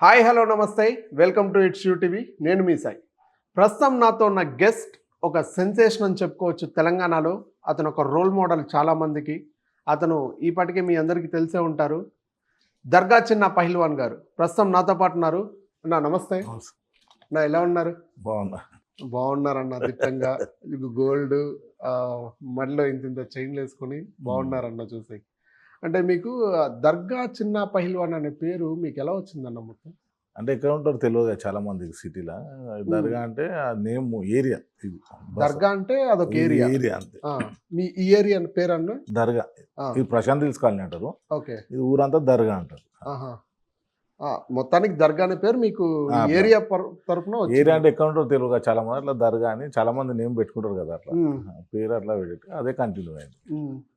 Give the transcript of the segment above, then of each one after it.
Hi hello నమస్తే welcome to it's you TV. నేను మీ సాయి. ప్రస్తుతం నాతో ఉన్న గెస్ట్ ఒక సెన్సేషన్ అని చెప్పుకోవచ్చు తెలంగాణలో. అతను ఒక రోల్ మోడల్ చాలామందికి. అతను ఈపాటికి మీ అందరికీ తెలిసే ఉంటారు, దర్గా చిన్న పహిల్వాన్ గారు. ప్రస్తుతం నాతో పాటు ఉన్నారు. అన్న నమస్తే. నా ఎలా ఉన్నారు? బాగున్నారన్న దిట్టంగా. గోల్డ్ మడిలో ఇంత చైన్లు వేసుకొని బాగున్నారన్న చూసి. అంటే మీకు దర్గా చిన్న పహిల్వాన్ అనే పేరు మీకు ఎలా వచ్చిందన్న మొత్తం? అంటే ఎక్కడ ఉంటారో తెలియదు చాలా మందికి సిటీలో. దర్గా అంటే నేమ్ ఏరియా, ఇది దర్గా అంటే అదొక ఏరియా. ఏరియా అంతే. మీ ఈ ఏరియా పేరు అన్న దర్గా. ఇది ప్రశాంత్ హిల్స్ కాలనీ అంటారు. ఓకే. ఇది ఊరంతా దర్గా అంటారు. మొత్తానికి దర్గా అనే పేరు మీకు ఏరియా తరపున ఏరియా అంటే ఎక్కడ ఉంటారో తెలియదు చాలా మంది. అట్లా దర్గా అని చాలా మంది నేమ్ పెట్టుకుంటారు కదా, అట్లా పేరు అట్లా పెట్టి అదే కంటిన్యూ అయింది.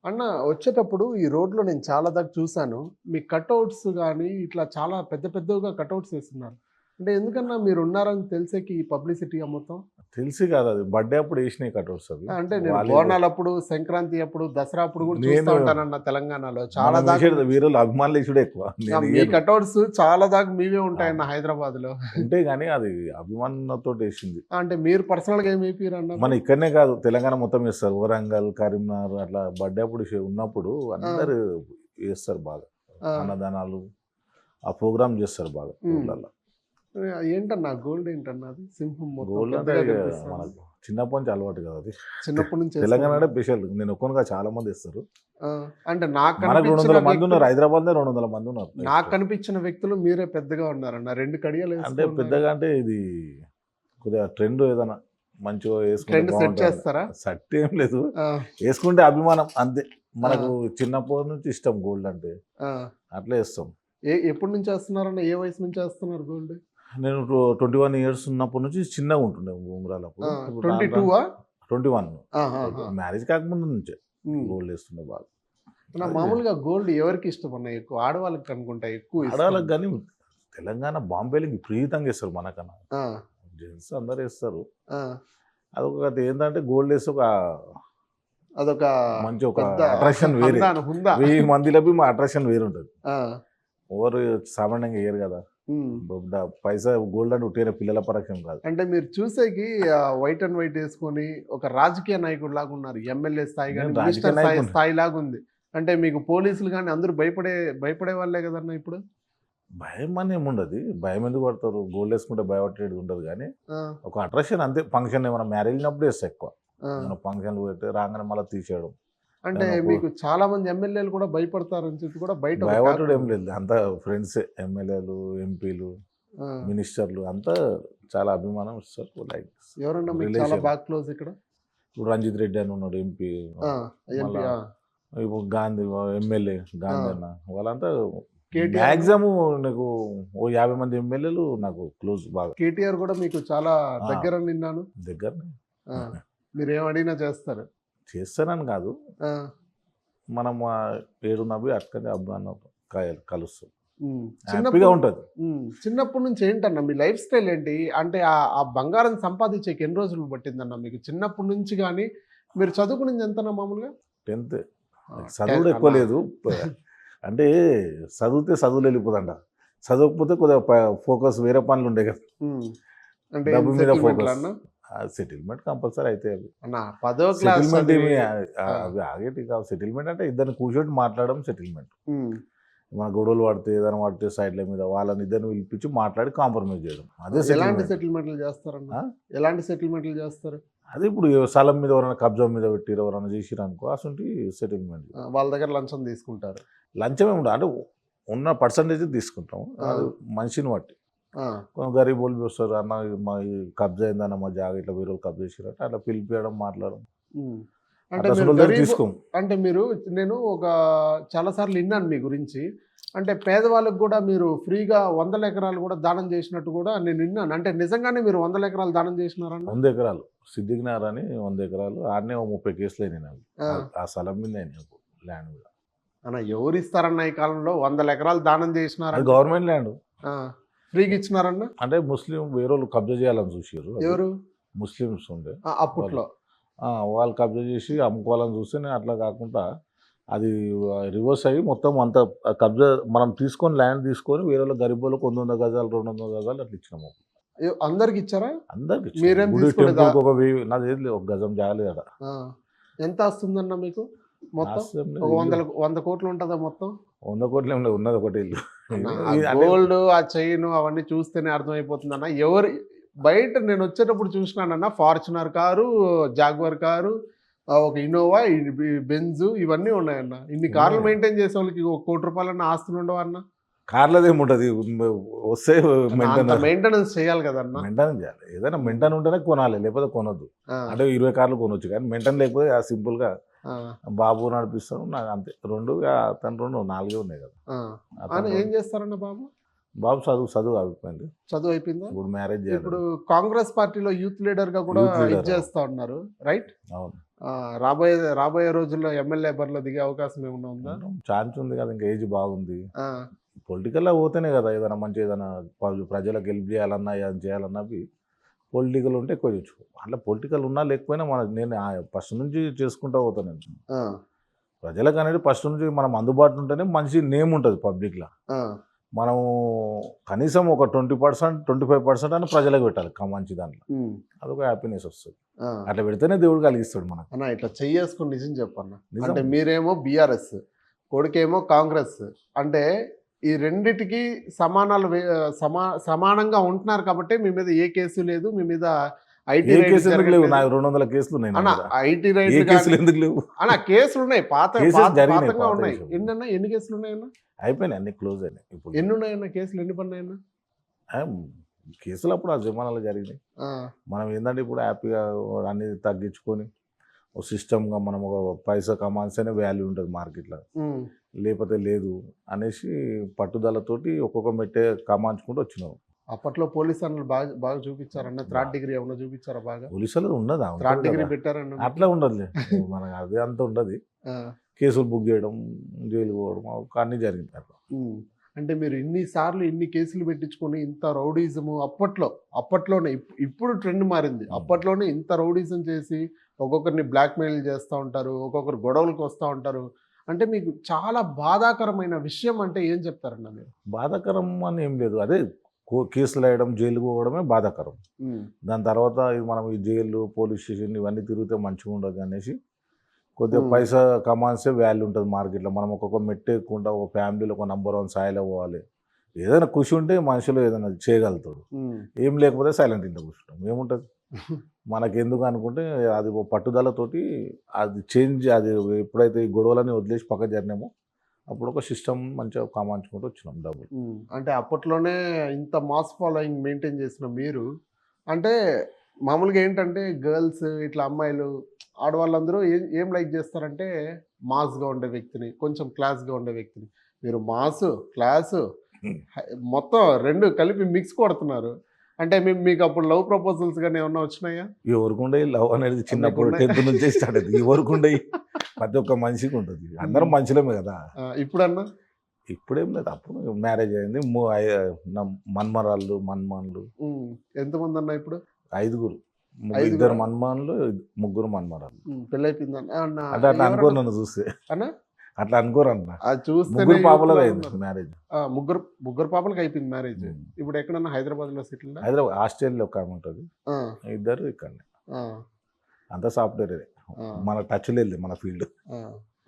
అన్న వచ్చేటప్పుడు ఈ రోడ్లో నేను చాలా దాకా చూశాను, మీ కట్అవుట్స్ కానీ ఇట్లా చాలా పెద్ద పెద్దగా కట్అవుట్స్ వేస్తున్నారు. అంటే ఎందుకన్నా మీరు ఉన్నారని తెలిసేకి ఈ పబ్లిసిటీ మొత్తం? తెలిసి కాదు, అది బర్త్డే అప్పుడు వేసినాయి కట్అవుట్స్ అవి. అంటే నేను బోనాలు అప్పుడు, సంక్రాంతి అప్పుడు, దసరా అప్పుడు కూడా చూస్తూ ఉంటానన్న తెలంగాణలో చాలా దాకా వీరులు అభిమానులు వేసుడే ఎక్కువ. మీ కట్అవుట్స్ చాలా దాకా మీవే ఉంటాయన్న హైదరాబాద్ లో ఉంటే గానీ అది అభిమానంతో వేసింది. అంటే మీరు పర్సనల్ గా ఏమి వేపిరన్న? మన ఇక్కడనే కాదు, తెలంగాణ మొత్తం వేస్తారు. వరంగల్, కరీంనగర్ అట్లా బర్త్డే అప్పుడు ఉన్నప్పుడు అందరు వేస్తారు బాగా. అన్నదానాలు ఆ ప్రోగ్రామ్ చేస్తారు బాగా ఊళ్ళల్లో. ఏంటన్నా గోల్డ్ ఏంటన్నా? అది సింహం గోల్డ్ అంటే మనకు చిన్నప్పటి నుంచి అలవాటు కదా, అది చిన్నప్పటి నుంచి తెలంగాణ అంటే స్పెషల్. నేను ఒక్కనుగా చాలా మంది ఇస్తారు. అంటే నాకు 200 మంది ఉన్నారు హైదరాబాద్ లో, 200 మంది ఉన్నారు. నాకు కనిపించిన వ్యక్తులు మీరే పెద్దగా ఉన్నారన్న. 2 కడియాలు అంటే పెద్దగా అంటే ఇది కొద్దిగా ట్రెండ్, ఏదైనా మంచిగా ట్రెండ్ సెట్ చేస్తారా? సెట్ ఏం లేదు, వేసుకుంటే అభిమానం అంతే. మనకు చిన్నప్పటి నుంచి ఇష్టం గోల్డ్ అంటే, అట్లా వేస్తాం. ఎప్పటి నుంచి వేస్తున్నారన్న? ఏ వయసు నుంచి వేస్తున్నారు గోల్డ్? నేను 21 ఇయర్స్ ఉన్నప్పటి నుంచి చిన్నగా ఉంటుండే ఉంగరాలు. అప్పుడు 21 మ్యారేజ్ కాకముందు నుంచే గోల్డ్ వేస్తుండే బాగా. మామూలుగా గోల్డ్ ఎవరికి ఇష్టం అన్న? ఎక్కువ ఆడవాళ్ళకి అనుకుంటా ఎక్కువ. ఆడవాళ్ళకి కానీ తెలంగాణ బాంబేలో విపరీతంగా వేస్తారు, మనకన్నా జెంట్స్ అందరు వేస్తారు. అదొక ఏంటంటే గోల్డ్ వేస్తే అదొక మంచి ఒక అట్రాక్షన్ వేరే. 1000 మందిలో మా అట్రాక్షన్ వేరు ఉంటుంది. ఎవరు సామాన్యంగా వేయరు కదా. పైసా గోల్డ్ అంటే ఉట్టిన పిల్లల పరక్షం కాదు. అంటే మీరు చూసేకి వైట్ అండ్ వైట్ వేసుకొని ఒక రాజకీయ నాయకుడు లాగా ఉన్నారు. ఎమ్మెల్యే స్థాయి కానీ స్థాయి లాగా ఉంది. అంటే మీకు పోలీసులు కానీ అందరూ భయపడే వాళ్ళే కదన్నా ఇప్పుడు? భయం అని ఏముండదు. భయం ఎందుకు పడతారు? గోల్డ్ వేసుకుంటే భయపడేది ఉండదు కానీ ఒక అట్రాక్షన్ అంతే. ఫంక్షన్ ఏమైనా మ్యారేజ్ అయినప్పుడు వేస్తే ఎక్కువ, ఫంక్షన్లు పెట్టి రాగానే మళ్ళీ తీసేయడం. అంటే మీకు చాలా మంది ఎమ్మెల్యేలు కూడా భయపడతారని చెప్పి కూడా బయట భయపడడం ఏం లేదు. అంతా ఫ్రెండ్సే. ఎమ్మెల్యేలు, ఎంపీలు, మినిస్టర్లు అంతా చాలా అభిమానం ఇస్తారు. లైక్ ఎవరన్నా మీకు చాలా బాగా క్లోజ్ ఇక్కడ? ఇప్పుడు రంజిత్ రెడ్డి అని ఉన్నాడు, ఎంపీ. ఇప్పుడు గాంధీ ఎమ్మెల్యే గాంధీ అన్న, వాళ్ళంతా మ్యాక్సిమం నాకు 50 మంది ఎమ్మెల్యేలు నాకు క్లోజ్ బాగా. కేటీఆర్ కూడా మీకు చాలా దగ్గర నిన్నాను. దగ్గర మీరు ఏమడిగినా చేస్తారు? చేస్తానని కాదు, మనం ఏడున్నవి అక్కడే అభిమానం కలుస్తాం, హ్యాపీగా ఉంటుంది. చిన్నప్పటి నుంచి ఏంటన్నా మీ లైఫ్ స్టైల్ ఏంటి? అంటే ఆ బంగారం సంపాదించేకి ఎన్ని రోజులు పట్టిందన్న మీకు చిన్నప్పటి నుంచి? కానీ మీరు చదువుకునేది ఎంతన్నా మామూలుగా? 10th. చదువుడు ఎక్కువ లేదు. అంటే చదివితే చదువులు వెళ్ళిపోతుంట, చదవకపోతే కొద్దిగా ఫోకస్ వేరే పనులు ఉండే కదా. అంటే డబ్బు మీద ఫోకస్. సెటిల్మెంట్ కంపల్సరీ అయితే అవి. సెటిల్మెంట్ ఏమి అవి ఆగేటి కావు. సెటిల్మెంట్ అంటే ఇద్దరిని కూర్చోటి మాట్లాడడం సెటిల్మెంట్. మన గొడవలు పడితే, ఏదైనా పడితే సైడ్ల మీద వాళ్ళని ఇద్దరిని పిలిపించి మాట్లాడి కాంప్రమైజ్ చేయడం. అదే ఎలాంటి సెటిల్మెంట్లు చేస్తారన్న? ఎలాంటి సెటిల్మెంట్లు చేస్తారు? అదే ఇప్పుడు స్థలం మీద ఎవరైనా కబ్జా మీద పెట్టి ఎవరైనా చేసిరు అనుకో, అసలు సెటిల్మెంట్. వాళ్ళ దగ్గర లంచం తీసుకుంటారు? లంచం ఏమి ఉండదు, అంటే ఉన్న పర్సంటేజ్ తీసుకుంటాం. అది మనిషిని బట్టి. గరీబ్ వాళ్ళు వస్తారు, అన్న మా కబ్జా అయిందన్న మా జాగా ఇట్లా వేరే కబ్జా చేసినట్టు అట్లా పిలిపియడం, మాట్లాడడం. అంటే మీరు నేను ఒక చాలాసార్లు విన్నాను మీ గురించి. అంటే పేదవాళ్ళకు కూడా మీరు ఫ్రీగా 100 ఎకరాలు కూడా దానం చేసినట్టు కూడా నేను విన్నాను. అంటే నిజంగానే మీరు 100 ఎకరాలు దానం చేసినారన్న? 100 ఎకరాలు సిద్దిగ్నార్ అని 100 ఎకరాలు ఆడనే 30 కేసులు అయినాయి నాకు ఆ స్థలం మీద, ల్యాండ్ మీద. అన్న ఎవరు ఇస్తారన్న ఈ కాలంలో 100 ఎకరాలు దానం చేసినారు? గవర్నమెంట్ ల్యాండ్ ఫ్రీగా ఇచ్చినారన్న? అంటే ముస్లిం వేరే వాళ్ళు కబ్జా చేయాలని చూసారు. ఎవరు? ముస్లిమ్స్ ఉండే అప్పట్లో. వాళ్ళు కబ్జా చేసి అమ్ముకోవాలని చూస్తే, నేను అట్లా కాకుండా అది రివర్స్ అయ్యి మొత్తం అంత కబ్జా మనం తీసుకొని ల్యాండ్ తీసుకొని వేరే వాళ్ళ గరీబులకు 100 గజాలు 200 గజాలు అట్లా ఇచ్చినాము. అందరికి ఇచ్చారా? అందరికి ఇచ్చినాం. మీరేం గుడి తీసుకోలేదా? టెంపుల్కి ఒక 1000 నాది ఏది లేదు, ఒక గజం జాగలేదు అక్కడ. ఎంత వస్తుందన్న మీకు మొత్తం? ఆస్తి ఏం లేదు, ఒక ఇల్లు. 100 కోట్లు ఉంటుందా మొత్తం? 100 కోట్లు ఏం లేదు, ఉన్నది ఒకటి ఇల్లు. గోల్డ్ ఆ చైన్ అవన్నీ చూస్తేనే అర్థమైపోతుంది అన్న. ఎవరు బయట నేను వచ్చేటప్పుడు చూసినానన్న, ఫార్చునర్ కారు, జాగ్వర్ కారు, ఒక ఇన్నోవా, బెంజ్, ఇవన్నీ ఉన్నాయన్న. ఇన్ని కార్లు మెయింటైన్ చేసే వాళ్ళకి 1 కోటి రూపాయలన్న ఆస్తులు ఉండవు అన్న. కార్లది ఏముంటుంది, వస్తే మెయింటెనెన్స్ చేయాలి కదన్న. మెయింటైన్ చేయాలి. ఏదైనా మెయింటైన్ ఉంటేనే కొనాలి, లేకపోతే కొనొద్దు. అంటే 20 కార్లు కొనొచ్చు, కానీ మెయింటైన్ లేకపోతే సింపుల్గా బాబు నడిపిస్తాను నాకు అంతే. 2 తను 2 4 ఉన్నాయి కదా. ఏం చేస్తారన్న బాబు? బాబు చదువు అయిపోయింది. చదువు అయిపోయిందా? ఇప్పుడు మ్యారేజ్ చేయాలి. ఇప్పుడు కాంగ్రెస్ పార్టీలో యూత్ లీడర్ గా కూడా Youth leader, ఇది చేస్తా ఉన్నారు, రైట్? అవును. రాబోయే రోజుల్లో ఎమ్మెల్యే బరిలో దిగే అవకాశం ఏమన్నా ఉందా? ఛాన్స్ ఉంది కదా, ఇంకా ఏజ్ బాగుంది. పొలిటికల్లో పోతేనే కదా ఏదైనా మంచి ఏదైనా ప్రజలకు హెల్ప్ చేయాలన్నా ఏదైనా చేయాలన్నా పొలిటికల్ ఉంటే ఎక్కువ తెచ్చుకో. అట్లా పొలిటికల్ ఉన్నా లేకపోయినా నేను ఫస్ట్ నుంచి చేసుకుంటూ పోతాను నేను. ప్రజలకు అనేది ఫస్ట్ నుంచి మనం అందుబాటులో ఉంటేనే మంచి నేమ్ ఉంటుంది పబ్లిక్లో. మనం కనీసం ఒక 20% 25% అని ప్రజలకు పెట్టాలి మంచి దాంట్లో. అదొక హ్యాపీనెస్ వస్తుంది. అట్లా పెడితేనే దేవుడు కలిగిస్తాడు మనకు. అన్న ఇట్లా చెయ్యేసుకుని నిజం చెప్పన్న. అంటే మీరేమో బీఆర్ఎస్, కొడుకేమో కాంగ్రెస్, అంటే ఈ రెండిటికి సమానంగా ఉంటున్నారు కాబట్టి మీ మీద ఏ కేసు లేదు, మీ మీద ఐటీ లేవు. నాకు 200 కేసులు ఉన్నాయి. ఐటీ కేసులు ఎందుకు లేవు అన్న? కేసులు ఉన్నాయి, పాతగా ఉన్నాయి. ఎన్నన్నా ఎన్ని కేసులు ఉన్నాయన్న? అయిపోయినాయి, అన్ని క్లోజ్ అయినాయి. ఇప్పుడు ఎన్ని ఉన్నాయన్న కేసులు? ఎన్ని పడినాయన్న కేసులు? అప్పుడు ఆ జమానాలు జరిగినాయి. మనం ఏంటంటే ఇప్పుడు హ్యాపీగా అన్ని తగ్గించుకొని ఒక సిస్టమ్గా మనం ఒక పైసా కమాన్స్తేనే వాల్యూ ఉంటుంది మార్కెట్లో, లేకపోతే లేదు అనేసి పట్టుదలతోటి ఒక్కొక్క మెట్టే కమాంచుకుంటూ వచ్చినాం. అప్పట్లో పోలీస్ అన్నలు బాగా చూపించారన్న. 3rd డిగ్రీ ఏమన్నా చూపించారా? బాగా పోలీసులు ఉండదు, 3rd డిగ్రీ పెట్టారన్న. అట్లా ఉండదులే మనకు, అది అంత ఉండదు. కేసులు బుక్ చేయడం, జైలు పోవడం, అన్నీ జరిగింది అట్లా. అంటే మీరు ఇన్ని కేసులు పెట్టించుకొని ఇంత రౌడీజము అప్పట్లోనే, ఇప్పుడు ట్రెండ్ మారింది. అప్పట్లోనే ఇంత రౌడీజం చేసి ఒక్కొక్కరిని బ్లాక్మెయిల్ చేస్తూ ఉంటారు, ఒక్కొక్కరు గొడవలకు వస్తూ ఉంటారు. అంటే మీకు చాలా బాధాకరమైన విషయం అంటే ఏం చెప్తారన్న మీరు? బాధాకరం అని ఏం లేదు, అదే కేసులు వేయడం, జైలు పోవడమే బాధాకరం. దాని తర్వాత ఇది మనం ఈ జైలు, పోలీస్ స్టేషన్ ఇవన్నీ తిరిగితే మంచిగా ఉండదు అనేసి కొద్దిగా పైసా కమాన్సే వాల్యూ ఉంటుంది మార్కెట్లో. మనం ఒక్కొక్క మెట్టు ఎక్కుంటా ఒక ఫ్యామిలీలో ఒక నంబర్ 1 స్థాయిలో పోవాలి. ఏదైనా కృషి ఉంటే మనుషులు ఏదైనా చేయగలుగుతాడు. ఏం లేకపోతే సైలెంట్ ఇంట్లో కూర్చుంటాం. ఏముంటుంది మనకెందుకు అనుకుంటే అది పట్టుదలతోటి అది చేంజ్. అది ఎప్పుడైతే ఈ గొడవలని వదిలేసి పక్క జరినామో అప్పుడు ఒక సిస్టమ్ మంచిగా కామాంచుకుంటూ వచ్చినాం డబ్బులు. అంటే అప్పట్లోనే ఇంత మాస్ ఫాలోయింగ్ మెయింటైన్ చేసిన మీరు, అంటే మామూలుగా ఏంటంటే గర్ల్స్ ఇట్లా అమ్మాయిలు ఆడవాళ్ళందరూ ఏం లైక్ చేస్తారంటే మాస్గా ఉండే వ్యక్తిని, కొంచెం క్లాస్గా ఉండే వ్యక్తిని. మీరు మాస్, క్లాసు మొత్తం 2 కలిపి మిక్స్ కొడుతున్నారు. అంటే మీకు అప్పుడు లవ్ ప్రపోజల్స్ కానీ ఏమన్నా వచ్చినాయా? ఎవరికి లవ్ అనేది చిన్నప్పుడు 10th నుంచే స్టార్ట్ అవుతుంది. ఎవరికి ప్రతి ఒక్క మనిషికి ఉంటుంది. అందరం మనుషులమే కదా. ఇప్పుడన్నా? ఇప్పుడేం లేదు, అప్పుడు మ్యారేజ్ అయింది. మన్మరాళ్ళు మన్మాన్లు. ఎంతమంది అన్న ఇప్పుడు? 5 2 మన్మాన్లు 3 మన్మరాళ్ళు. పెళ్ళైపోయిందన్న? అంటే అట్లా అనుకోరు నన్ను చూస్తే, అన్న అట్లా అనుకోరు అన్న. చూస్తే 3 పాపలు అయింది మ్యారేజ్. ముగ్గురు పాపలకు అయిపోయింది మ్యారేజ్. ఇప్పుడు ఎక్కడన్నా హైదరాబాద్ లో సెటిల్? హైదరాబాద్ హాస్టల్లో ఒక ఆమె ఉంటుంది, 2 ఇక్కడనే. అంతా సాఫ్ట్వేర్, మన టచ్ లేదు మన ఫీల్డ్.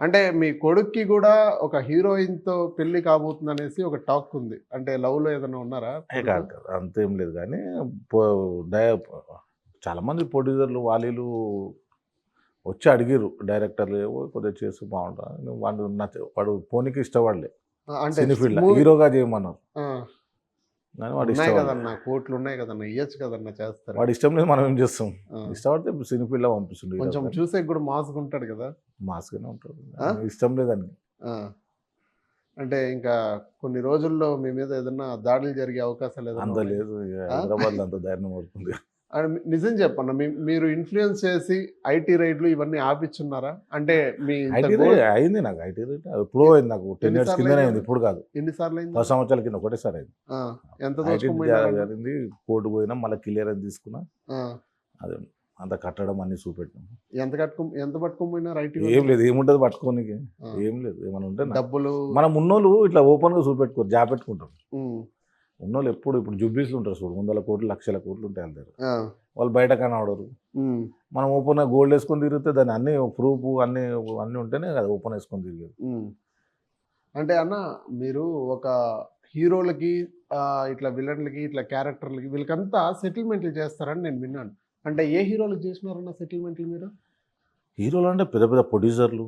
అంటే మీ కొడుక్కి కూడా ఒక హీరోయిన్ తో పెళ్లి కాబోతుంది అనేసి ఒక టాక్ ఉంది. అంటే లవ్ లో ఏదైనా ఉన్నారా? కాదు, అంతేం లేదు. కానీ చాలా మంది ప్రొడ్యూసర్లు వాళ్ళు వచ్చి అడిగిరు, డైరెక్టర్లు కొద్దిగా చేసి బాగుంటుంది. వాడు పోనీకి ఇష్టపడలే, సినీ ఫీల్డ్ హీరోగా చేయమన్నారు. వాడు కదన్నా, కోట్లు ఉన్నాయి కదన్నా, ఇయ్యచ్చు కదన్నా, చేస్తారు. వాడు ఇష్టం లేదు, మనం ఏం చేస్తాం? ఇష్టపడితే సినీ ఫీల్డ్ లో పంపిస్తుంది. కొంచెం చూసే కూడా మాస్గా ఉంటాడు కదా. మాస్గానే ఉంటాడు, ఇష్టం లేదని. అంటే ఇంకా కొన్ని రోజుల్లో మీ మీద ఏదన్నా దాడులు జరిగే అవకాశాలు? అంత లేదు, హైదరాబాద్ లో అంత ధైర్యం అవుతుంది. నిజం చెప్పన్న, మీరు ఇన్ఫ్లుయెన్స్ చేసి ఐటీ రైడ్లు ఇవన్నీ ఆపిచ్చున్నారా? అంటే మీ అయింది నాకు ఐటీ రైడ్ ఎప్పుడో అయింది. నాకు 10 years కిందనే అయింది, ఇప్పుడు కాదు. ఎన్నిసార్లు అయింది? 10 సంవత్సరాల కింద ఒకటేసారి అయింది. ఎంత జరిగింది. కోర్టు పోయినా, మళ్ళీ క్లియర్ అని తీసుకున్నా. అదే అంత కట్టడం అన్ని చూపెట్టాం. ఎంత పట్టుకోపోయినా రైట్ ఏం లేదు, ఏముంటుంది పట్టుకోనికి, ఏం లేదు. ఏమైనా ఉంటే డబ్బులు మనం ఉన్నోళ్ళు ఇట్లా ఓపెన్గా చూపెట్టుకోరు, జాపెట్టుకుంటారు. ఉన్నోళ్ళు ఎప్పుడు ఇప్పుడు జుబ్లీస్లు ఉంటారు చూడు, 100 కోట్లు 1,00,000 కోట్లు ఉంటాయి అందరు, వాళ్ళు బయట కనబడరు. మనం ఓపెన్గా గోల్డ్ వేసుకొని తిరిగితే దాన్ని అన్ని ప్రూఫ్ అన్నీ ఉంటేనే కదా ఓపెన్ వేసుకొని తిరిగేది. అంటే అన్న మీరు ఒక హీరోలకి ఇట్లా విలన్లకి ఇట్లా క్యారెక్టర్లకి వీళ్ళకంతా సెటిల్మెంట్లు చేస్తారని నేను విన్నాను. అంటే ఏ హీరోలకు చేసినారన్న సెటిల్మెంట్లు మీరు? హీరోలు అంటే పెద్ద పెద్ద ప్రొడ్యూసర్లు,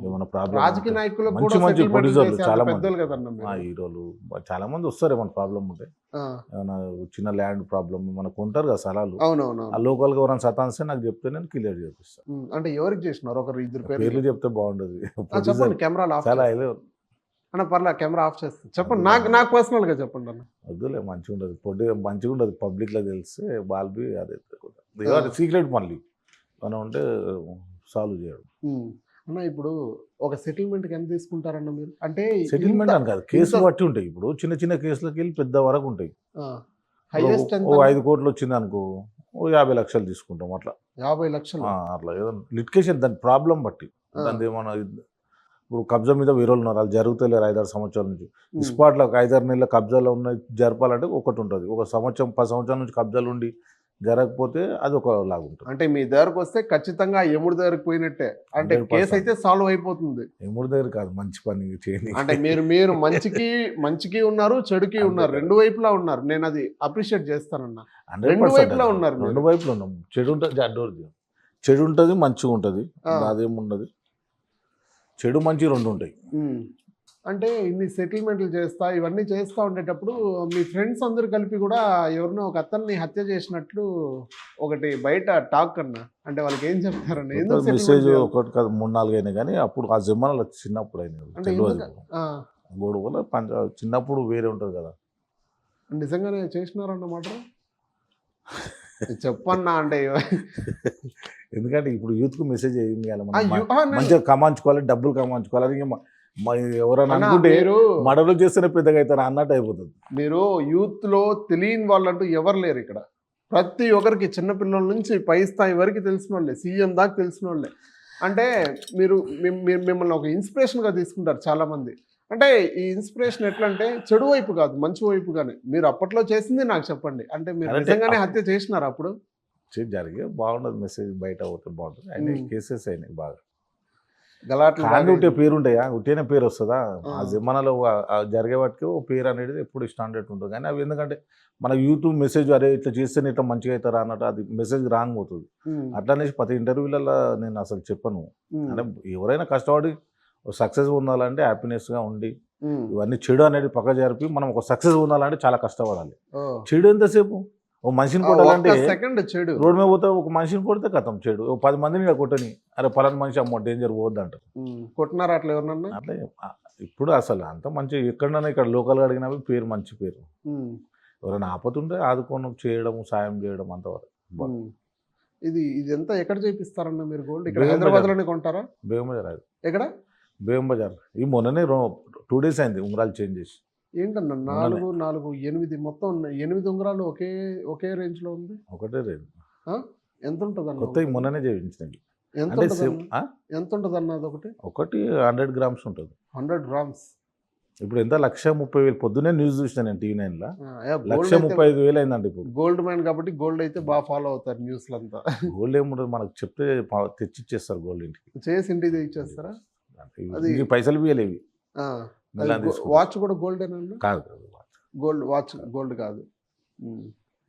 ఏమైనా ప్రాబ్లం రాజకీయ నాయకులకు మంచి కూడా మంచి settlement ప్రొడ్యూసర్లు చేసే చాలా అంత మంది, పెద్దోళ్ళు కదన్న మీరు. హీరోలు చాలా మంది వస్తారు. ఏమైనా ప్రాబ్లం ఉంటే, ఏమైనా చిన్న ల్యాండ్ ప్రాబ్లం మనకు ఉంటారు కదా స్థలాలు, అవునవును. ఆ లోకల్గా ఎవరైనా సతాన్స్తే నాకు చెప్తే నేను క్లియర్ చేపిస్తాను. అంటే ఎవరికి చేసినారు? ఒకరు ఇద్దరు పేర్లు చెప్తే బాగుండదు. చెప్పండి. కెమెరాలు ఆఫ్ చాలా అన్న పర్లేదు, కెమెరా ఆఫ్ చేస్తాను. చెప్పండి. నాకు పర్సనల్ గా చెప్పండి అన్న. వద్దులే, మంచిగా ఉండదు, మంచిగా ఉండదు పబ్లిక్లో తెలిస్తే బాల్బీ అదే సీక్రెట్ పనులు మనం ఉంటే సాల్వ్ చేయడం. అన్న ఇప్పుడు ఒక సెటిల్మెంట్కి ఎంత తీసుకుంటారన్న మీరు? అంటే సెటిల్మెంట్ అని కాదు, కేసు బట్టి ఉంటాయి. ఇప్పుడు చిన్న చిన్న కేసులకి వెళ్ళి పెద్ద వరకు ఉంటాయి. హైయెస్ట్ ఓ 5 కోట్లు వచ్చింది అనుకో, ఓ 50 లక్షలు తీసుకుంటాం అట్లా. 50 లక్షలు అట్లా ఏదైనా లిటికేషన్ దాని ప్రాబ్లం బట్టి. దాని ఏమన్నా ఇప్పుడు కబ్జా మీద వేరే ఉన్నారు, వాళ్ళు జరుగుతలేరు 5-6 సంవత్సరాల నుంచి. స్పాట్లో 5-6 నెలల కబ్జాలో ఉన్నాయి జరపాలంటే ఒకటి ఉంటుంది. ఒక సంవత్సరం 10 సంవత్సరాల నుంచి కబ్జాలు ఉండి జరగకపోతే అది ఒక లాగా ఉంటుంది. అంటే మీ దగ్గరకు వస్తే ఖచ్చితంగా ఎముడి దగ్గరకు పోయినట్టే. అంటే కేసు అయితే సాల్వ్ అయిపోతుంది. ఎముడి దగ్గర కాదు, మంచి పని చేయండి. అంటే మీరు మంచికి ఉన్నారు, చెడుకి ఉన్నారు, రెండు వైపులా ఉన్నారు. నేను అది అప్రిషియేట్ చేస్తానన్నా. రెండు వైపులా ఉన్నారు. రెండు వైపులా ఉన్నాం. చెడు ఉంటుంది, అడ్డోది చెడు ఉంటుంది, మంచిగా ఉంటుంది, అదేముండదు. చెడు మంచి రెండు ఉంటాయి. అంటే ఇన్ని సెటిల్మెంట్లు చేస్తా ఇవన్నీ చేస్తూ ఉండేటప్పుడు మీ ఫ్రెండ్స్ అందరూ కలిపి కూడా ఎవరినో ఒక అతన్ని హత్య చేసినట్లు ఒకటి బయట టాక్ అన్నా. అంటే వాళ్ళకి ఏం చెప్తారని? మెసేజ్ ఒకటి కాదు 3-4 అయినాయి, కానీ అప్పుడు ఆ జమానాలో చిన్నప్పుడు అయినాయి గొడవలు. చిన్నప్పుడు వేరే ఉంటుంది కదా. నిజంగానే చేసినారన్నమాట? చెప్పన్నా. అంటే ఎందుకంటే ఇప్పుడు యూత్కు మెసేజ్ ఏం చేయాలి, మంచిగా కమాంచుకోవాలి, డబ్బులు కమాంచుకోవాలి. ఎవరైనా అనుకుంటే మడలు చేస్తేనే పెద్దగా అవుతారు అన్నట్టు అయిపోతుంది. మీరు యూత్ లో తెలియని వాళ్ళంటూ ఎవరు లేరు ఇక్కడ. ప్రతి ఒక్కరికి చిన్నపిల్లల నుంచి పై స్థాయి వరకు తెలిసిన వాళ్ళే, సీఎం దాకా తెలిసిన వాళ్ళే. అంటే మీరు మిమ్మల్ని ఒక ఇన్స్పిరేషన్గా తీసుకుంటారు చాలామంది. అంటే ఈ ఇన్స్పిరేషన్ ఎట్లా అంటే చెడు వైపు కాదు, మంచి వైపుగానే. మీరు అప్పట్లో చేసింది నాకు చెప్పండి. అంటే మీరు నిజంగానే హత్య చేసినారు అప్పుడు? జరిగే బాగుండదు, మెసేజ్ బయట అవుతే బాగుంటుంది. అయినా కేసెస్ అయినాయి బాగా. గలాట్లు ఉంటే పేరు ఉంటాయా? ఉట్టేనే పేరు వస్తుందా? ఆ జమానాలో జరిగే వాటికి ఓ పేరు అనేది ఎప్పుడు స్టాండర్డ్ ఉంటుంది. కానీ అవి ఎందుకంటే మన యూట్యూబ్ మెసేజ్ అరే ఇట్లా చేస్తేనే ఇట్లా మంచిగా అవుతారా అన్నట్టు అది మెసేజ్ రాంగ్ అవుతుంది. అట్లా అనేసి ప్రతి ఇంటర్వ్యూలలో నేను అసలు చెప్పను. అంటే ఎవరైనా కష్టపడి సక్సెస్ ఉండాలంటే హ్యాపీనెస్గా ఉండి ఇవన్నీ చెడు అనేది పక్క జరిపి మనం ఒక సక్సెస్ ఉండాలంటే చాలా కష్టపడాలి. చెడు ఎంతసేపు? ఓ మనిషిని కొట్టాలంటే చెడు రోడ్ మీద పోతే ఒక మనిషిని కొడితే కథం చెడు. 10 మందిని ఇలా కొట్టని, అరే పలానా మనిషి అమ్మో డేంజర్ పోవద్దు అంటారు. కొట్టినారా అట్లా ఎవరన్నా? అట్లా ఇప్పుడు అసలు అంత మంచి ఎక్కడన్నా ఇక్కడ లోకల్గా అడిగినా పేరు మంచి పేరు. ఎవరైనా ఆపతుంటే ఆదుకోవడం చేయడం, సాయం చేయడం అంతవరకు. ఇది ఎంత ఎక్కడ చేపిస్తారన్న మీరు గోల్డ్? ఇక్కడ హైదరాబాద్ లోనే కొంటారా? బేగం బజార్. ఎక్కడ? బేగం బజార్. ఈ మొన్ననే 2 days అయింది ఉంగరాలు చేంజ్ చేసి. ఏంటన్నా 4, 8 మొత్తం 8 ఉంగరాలు ఒకే రేంజ్ లో ఉంది? ఒకటే రేంజ్. ఎంత ఉంటుంది అన్న? కొత్త మొన్ననే చేయించినవి. ఎంత ఉంటుంది అన్న? ఒకటి 100 grams ఉంటుంది. 100 grams. ఇప్పుడు ఎంత 1,30,000. పొద్దునే న్యూస్ చూసిన నేను TV9లో 1,35,000 అయిందండి. ఇప్పుడు గోల్డ్ మ్యాన్ కాబట్టి గోల్డ్ అయితే బాగా ఫాలో అవుతారు న్యూస్లు అంతా. గోల్డ్ ఏముంటుంది, మనకు చెప్తే తెచ్చిచ్చేస్తారు గోల్డ్ ఇంటికి. చేసి ఇంటికి తెచ్చిచ్చేస్తారా? అది పైసలు బియ్యలేవి. వాచ్ కూడా గోల్డేనా? కాదు, వాచ్ గోల్డ్ కాదు.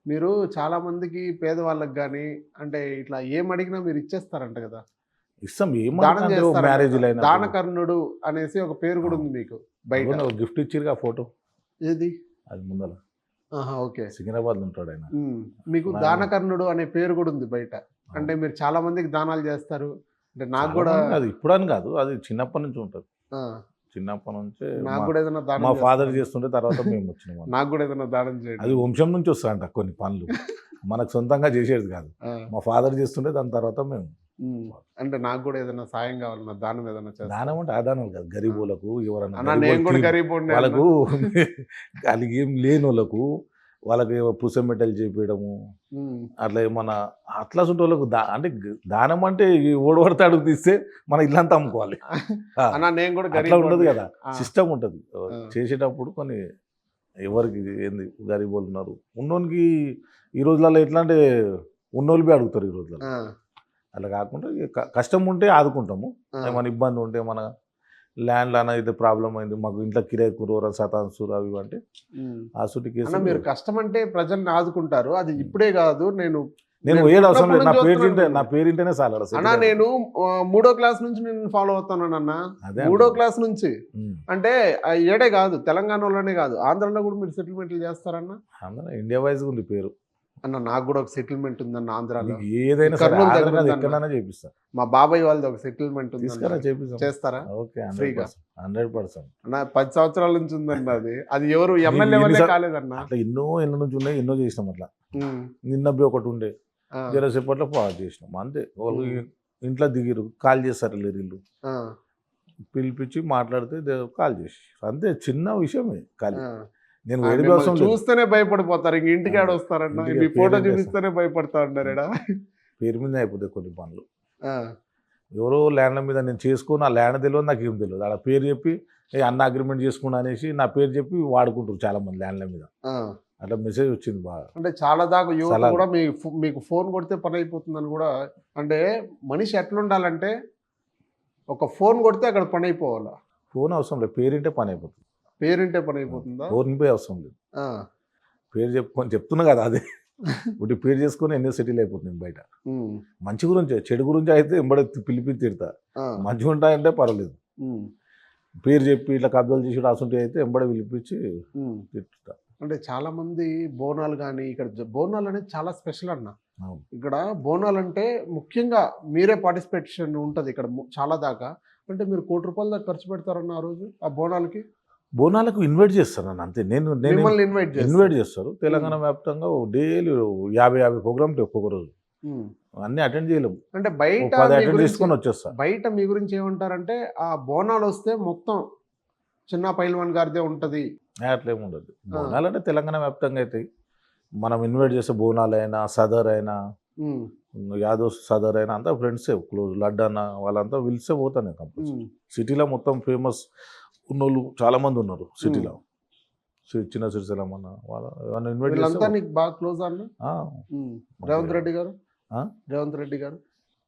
మీరు చాలా మందికి పేదవాళ్ళకి కానీ అంటే ఇట్లా ఏం అడిగినా మీరు ఇచ్చేస్తారంట కదా? ఇస్తాం. దానం చేస్తారు. మ్యారేజ్ దానకర్ణుడు అనేసి ఒక పేరు కూడా ఉంది మీకు బయట. గిఫ్ట్ ఇచ్చిరుగా ఫోటో. ఏది? అది ముందర. ఓకే. సికింద్రాబాద్ లో ఉంటాడు ఆయన. మీకు దానకర్ణుడు అనే పేరు కూడా ఉంది బయట. అంటే మీరు చాలా మందికి దానాలు చేస్తారు. అంటే నాకు కూడా అది ఇప్పుడు అని కాదు, అది చిన్నప్పటి నుంచి ఉంటుంది. చిన్నప్పటి నుంచి నాకు కూడా ఏదైనా దానం, మా ఫాదర్ చేస్తుంటే తర్వాత మేము వచ్చినాం. నాకు కూడా ఏదైనా దానం చేయండి. అది వంశం నుంచి వస్తాయంట కొన్ని పనులు, మనకు సొంతంగా చేసేది కాదు. మా ఫాదర్ చేస్తుంటే దాని తర్వాత మేము. అంటే నాకు కూడా ఏదైనా సాయం కావాలన్నా దానం ఏదైనా చేస్తాను. దానం అంటే ఆదానం కాదు, గరీబులకు ఎవరన్నా నేను కూడా గరీబ్ వాళ్ళకు వాళ్ళకి ఏం లేని వాళ్ళకు వాళ్ళకి పుసమెట్టలు చేపించడము ఉమ్. అట్లా ఏమన్నా అట్లా వాళ్ళకు అంటే దానం అంటే ఓడబడితే అడుగు తీస్తే మన ఇల్లంతా అమ్ముకోవాలి ఆ, అన్న నేను కూడా అట్లా గరీబ్ ఉండదు వాడిని. కదా ఆ, సిస్టమ్ ఉంటుంది ఆ. చేసేటప్పుడు కొన్ని ఎవరికి ఏంది గరీబ్ వాళ్ళు ఉన్నారు ఉన్నోనికి ఈ రోజులలో ఎట్లా అంటే ఉన్నోళ్ళు బి అడుగుతారు ఈ రోజులలో ఆ, అట్లా కాకుండా ఇక కష్టం ఉంటే ఆదుకుంటాము ఆ. ఏమైనా ఇబ్బంది ఉంటే మన ల్యాండ్ అనేది ప్రాబ్లం అయింది మాకు ఇంట్లో కిరాయి కూర సతాన్సూరు అవి ఇవి అంటే ఉమ్. ఆ సుటి అన్న కేసు మీరు కష్టం అంటే ప్రజల్ని ఆదుకుంటారు, అది ఇప్పుడే కాదు. నేను నేను నేను పోయేది అవసరం లేదు నా పుట్టినప్పటి పేరు నుంచి తింటే నా చూస్తున్నాను. పేరు వింటేనే చాలు ఆడ అన్న settle నేను 3వ క్లాస్ నుంచి నేను ఫాలో అవుతాను అన్న. అదే 3వ క్లాస్ నుంచి ఉమ్. అంటే ఆ ఏడే కాదు, తెలంగాణలోనే కాదు, ఆంధ్రలో కూడా మీరు సెటిల్మెంట్లు చేస్తారన్న. అందరూ ఇండియా వైజ్ ఉంది పేరు అన్న నాకు కూడా ఒక సెటిల్మెంట్ ఉందన్న ఆంధ్రాలో. నీకు ఏదైనా సరే కర్నూలు దగ్గర ఆంధ్ర కాదు, ఉందన్న. ఎక్కడైనా చేపిస్తా మా బాబాయ్ వాళ్ళది ఒక సెటిల్మెంట్ తీసుకురా ఉందన్న. చేపిస్తాం చేస్తారా? ఓకే ఫ్రీగా. 100%. అన్న 10 సంవత్సరాల నుంచి ఉందన్న అది. అది ఎవరు నీకు ఎమ్మెల్యే వల్లే ఎన్నిసార్లు- కాలేదన్న. అట్లా ఎన్నో ఎన్నో నుంచి ఉన్నాయి ఎన్నో చేసినాం అట్లా ఉమ్. నిన్న బి ఒకటి ఉండే ఆ, జరసేపట్లో పాడు చేసినాం అంతే వాళ్ళు ఉమ్. ఇంట్లో దిగిరు కాల్ చేస్తారు లేరు వీళ్ళు ఆ, పిలిపించి మాట్లాడితే కాల్ చేసి అంతే చిన్న విషయమే కాల్ ఆ. నేను ఆ, వేడి మిమ్మల్ని అవసరం లేదు చూస్తేనే భయపడిపోతారు, ఇంక ఇంటికి ఆడ వస్తారన్న. ఇంటికి మీ ఫోటో పేరెంట్ చూపిస్తేనే భయపడతా ఉంటారు ఈడ. పేరు మీద అయిపోతాయి కొన్ని పనులు ఆ, ఎవరో ల్యాండ్ల మీద నేను చేసుకుని ఆ ల్యాండ్ తెలియదు నాకు ఏం తెలియదు అలా పేరు చెప్పి ఏ అన్న అగ్రిమెంట్ చేసుకున్నా అనేసి నా పేరు చెప్పి వాడుకుంటారు చాలా మంది ల్యాండ్ల మీద ఆ. అట్లా మెసేజ్ వచ్చింది బాగా అంటే చాలా దాకా యువత సలహాలు. కూడా మీకు ఫోన్ కొడితే పని అయిపోతుందని కూడా. అంటే మనిషి ఎట్లుండాలంటే ఒక ఫోన్ కొడితే అక్కడ పని అయిపోవాలా. ఫోన్ అవసరం లేదు పేరింటే పని అయిపోతుంది పేరుంటే పని అయిపోతుందా? ఫోన్ పే అవసరం లేదు ఆ, పేరు చెప్పుకొని చెప్తున్నా కదా అదే ఒకటి పేరు చేసుకొని ఎన్నో సెటిల్ అయిపోతుంది బయట ఉమ్, మంచి గురించి చెడు గురించి అయితే ఎంబడే పిలిపి తిడతా ఆ, మంచిగా ఉంటాయంటే పర్వాలేదు ఉమ్, పేరు చెప్పి ఇట్లా కబ్జాలు చేసి అసంటే అయితే ఎంబడే పిలిపించి ఉమ్. తిట్టుతా అంటే చాలా మంది బోనాలు కానీ ఇక్కడ బోనాలు అనేది చాలా స్పెషల్ అన్న. అవును. ఇక్కడ బోనాలు అంటే ముఖ్యంగా మీరే పార్టిసిపేషన్ ఉంటుంది ఇక్కడ చాలా దాకా. అంటే మీరు ₹1,00,00,000 దాకా ఖర్చు పెడతారన్న ఆ రోజు ఆ బోనాలకి. బోనాలకు ఇన్వైట్ చేస్తాను నన్ను అంతే నేను మిమ్మల్ని ఇన్వైట్ ఇన్వైట్ చేస్తారు తెలంగాణ వ్యాప్తంగా డైలీ 50 ప్రోగ్రామ్ ఒక్కొక్క రోజు అన్ని అటెండ్ చేయలేము అంటే ఓ బయట 10 మీ అటెండ్ గురించి- చేసుకొని వచ్చేస్తా బయట మీ గురించి ఏమంటారంటే ఆ బోనాలు వస్తే మొత్తం చిన్న పైల్వాన్ గారిదే ఉంటది. అట్లేమి ఉండదు బోనాలు అంటే తెలంగాణ వ్యాప్తంగా అయితే మనం ఇన్వైట్ చేసే బోనాలు అయినా సదర్ అయినా ఉమ్, యాదవ్ సదర్ అయినా అంతా ఫ్రెండ్సే క్లోజ్ లడ్డు అన్న వాళ్ళంతా పిలిస్తే పోతాను కంపల్సరీ ఉమ్, సిటీలో మొత్తం ఫేమస్ ఉన్నోళ్ళు చాలా మంది ఉన్నారు సిటీలో చిన్న శ్రీశైలం అన్న వాళ్ళ ఇన్వైట్ వీళ్ళంతా చేస్తే నీకు బాగా క్లోజ్ అన్న. ఉమ్, రేవంత్ రెడ్డి గారు ఆ? రేవంత్ రెడ్డి గారు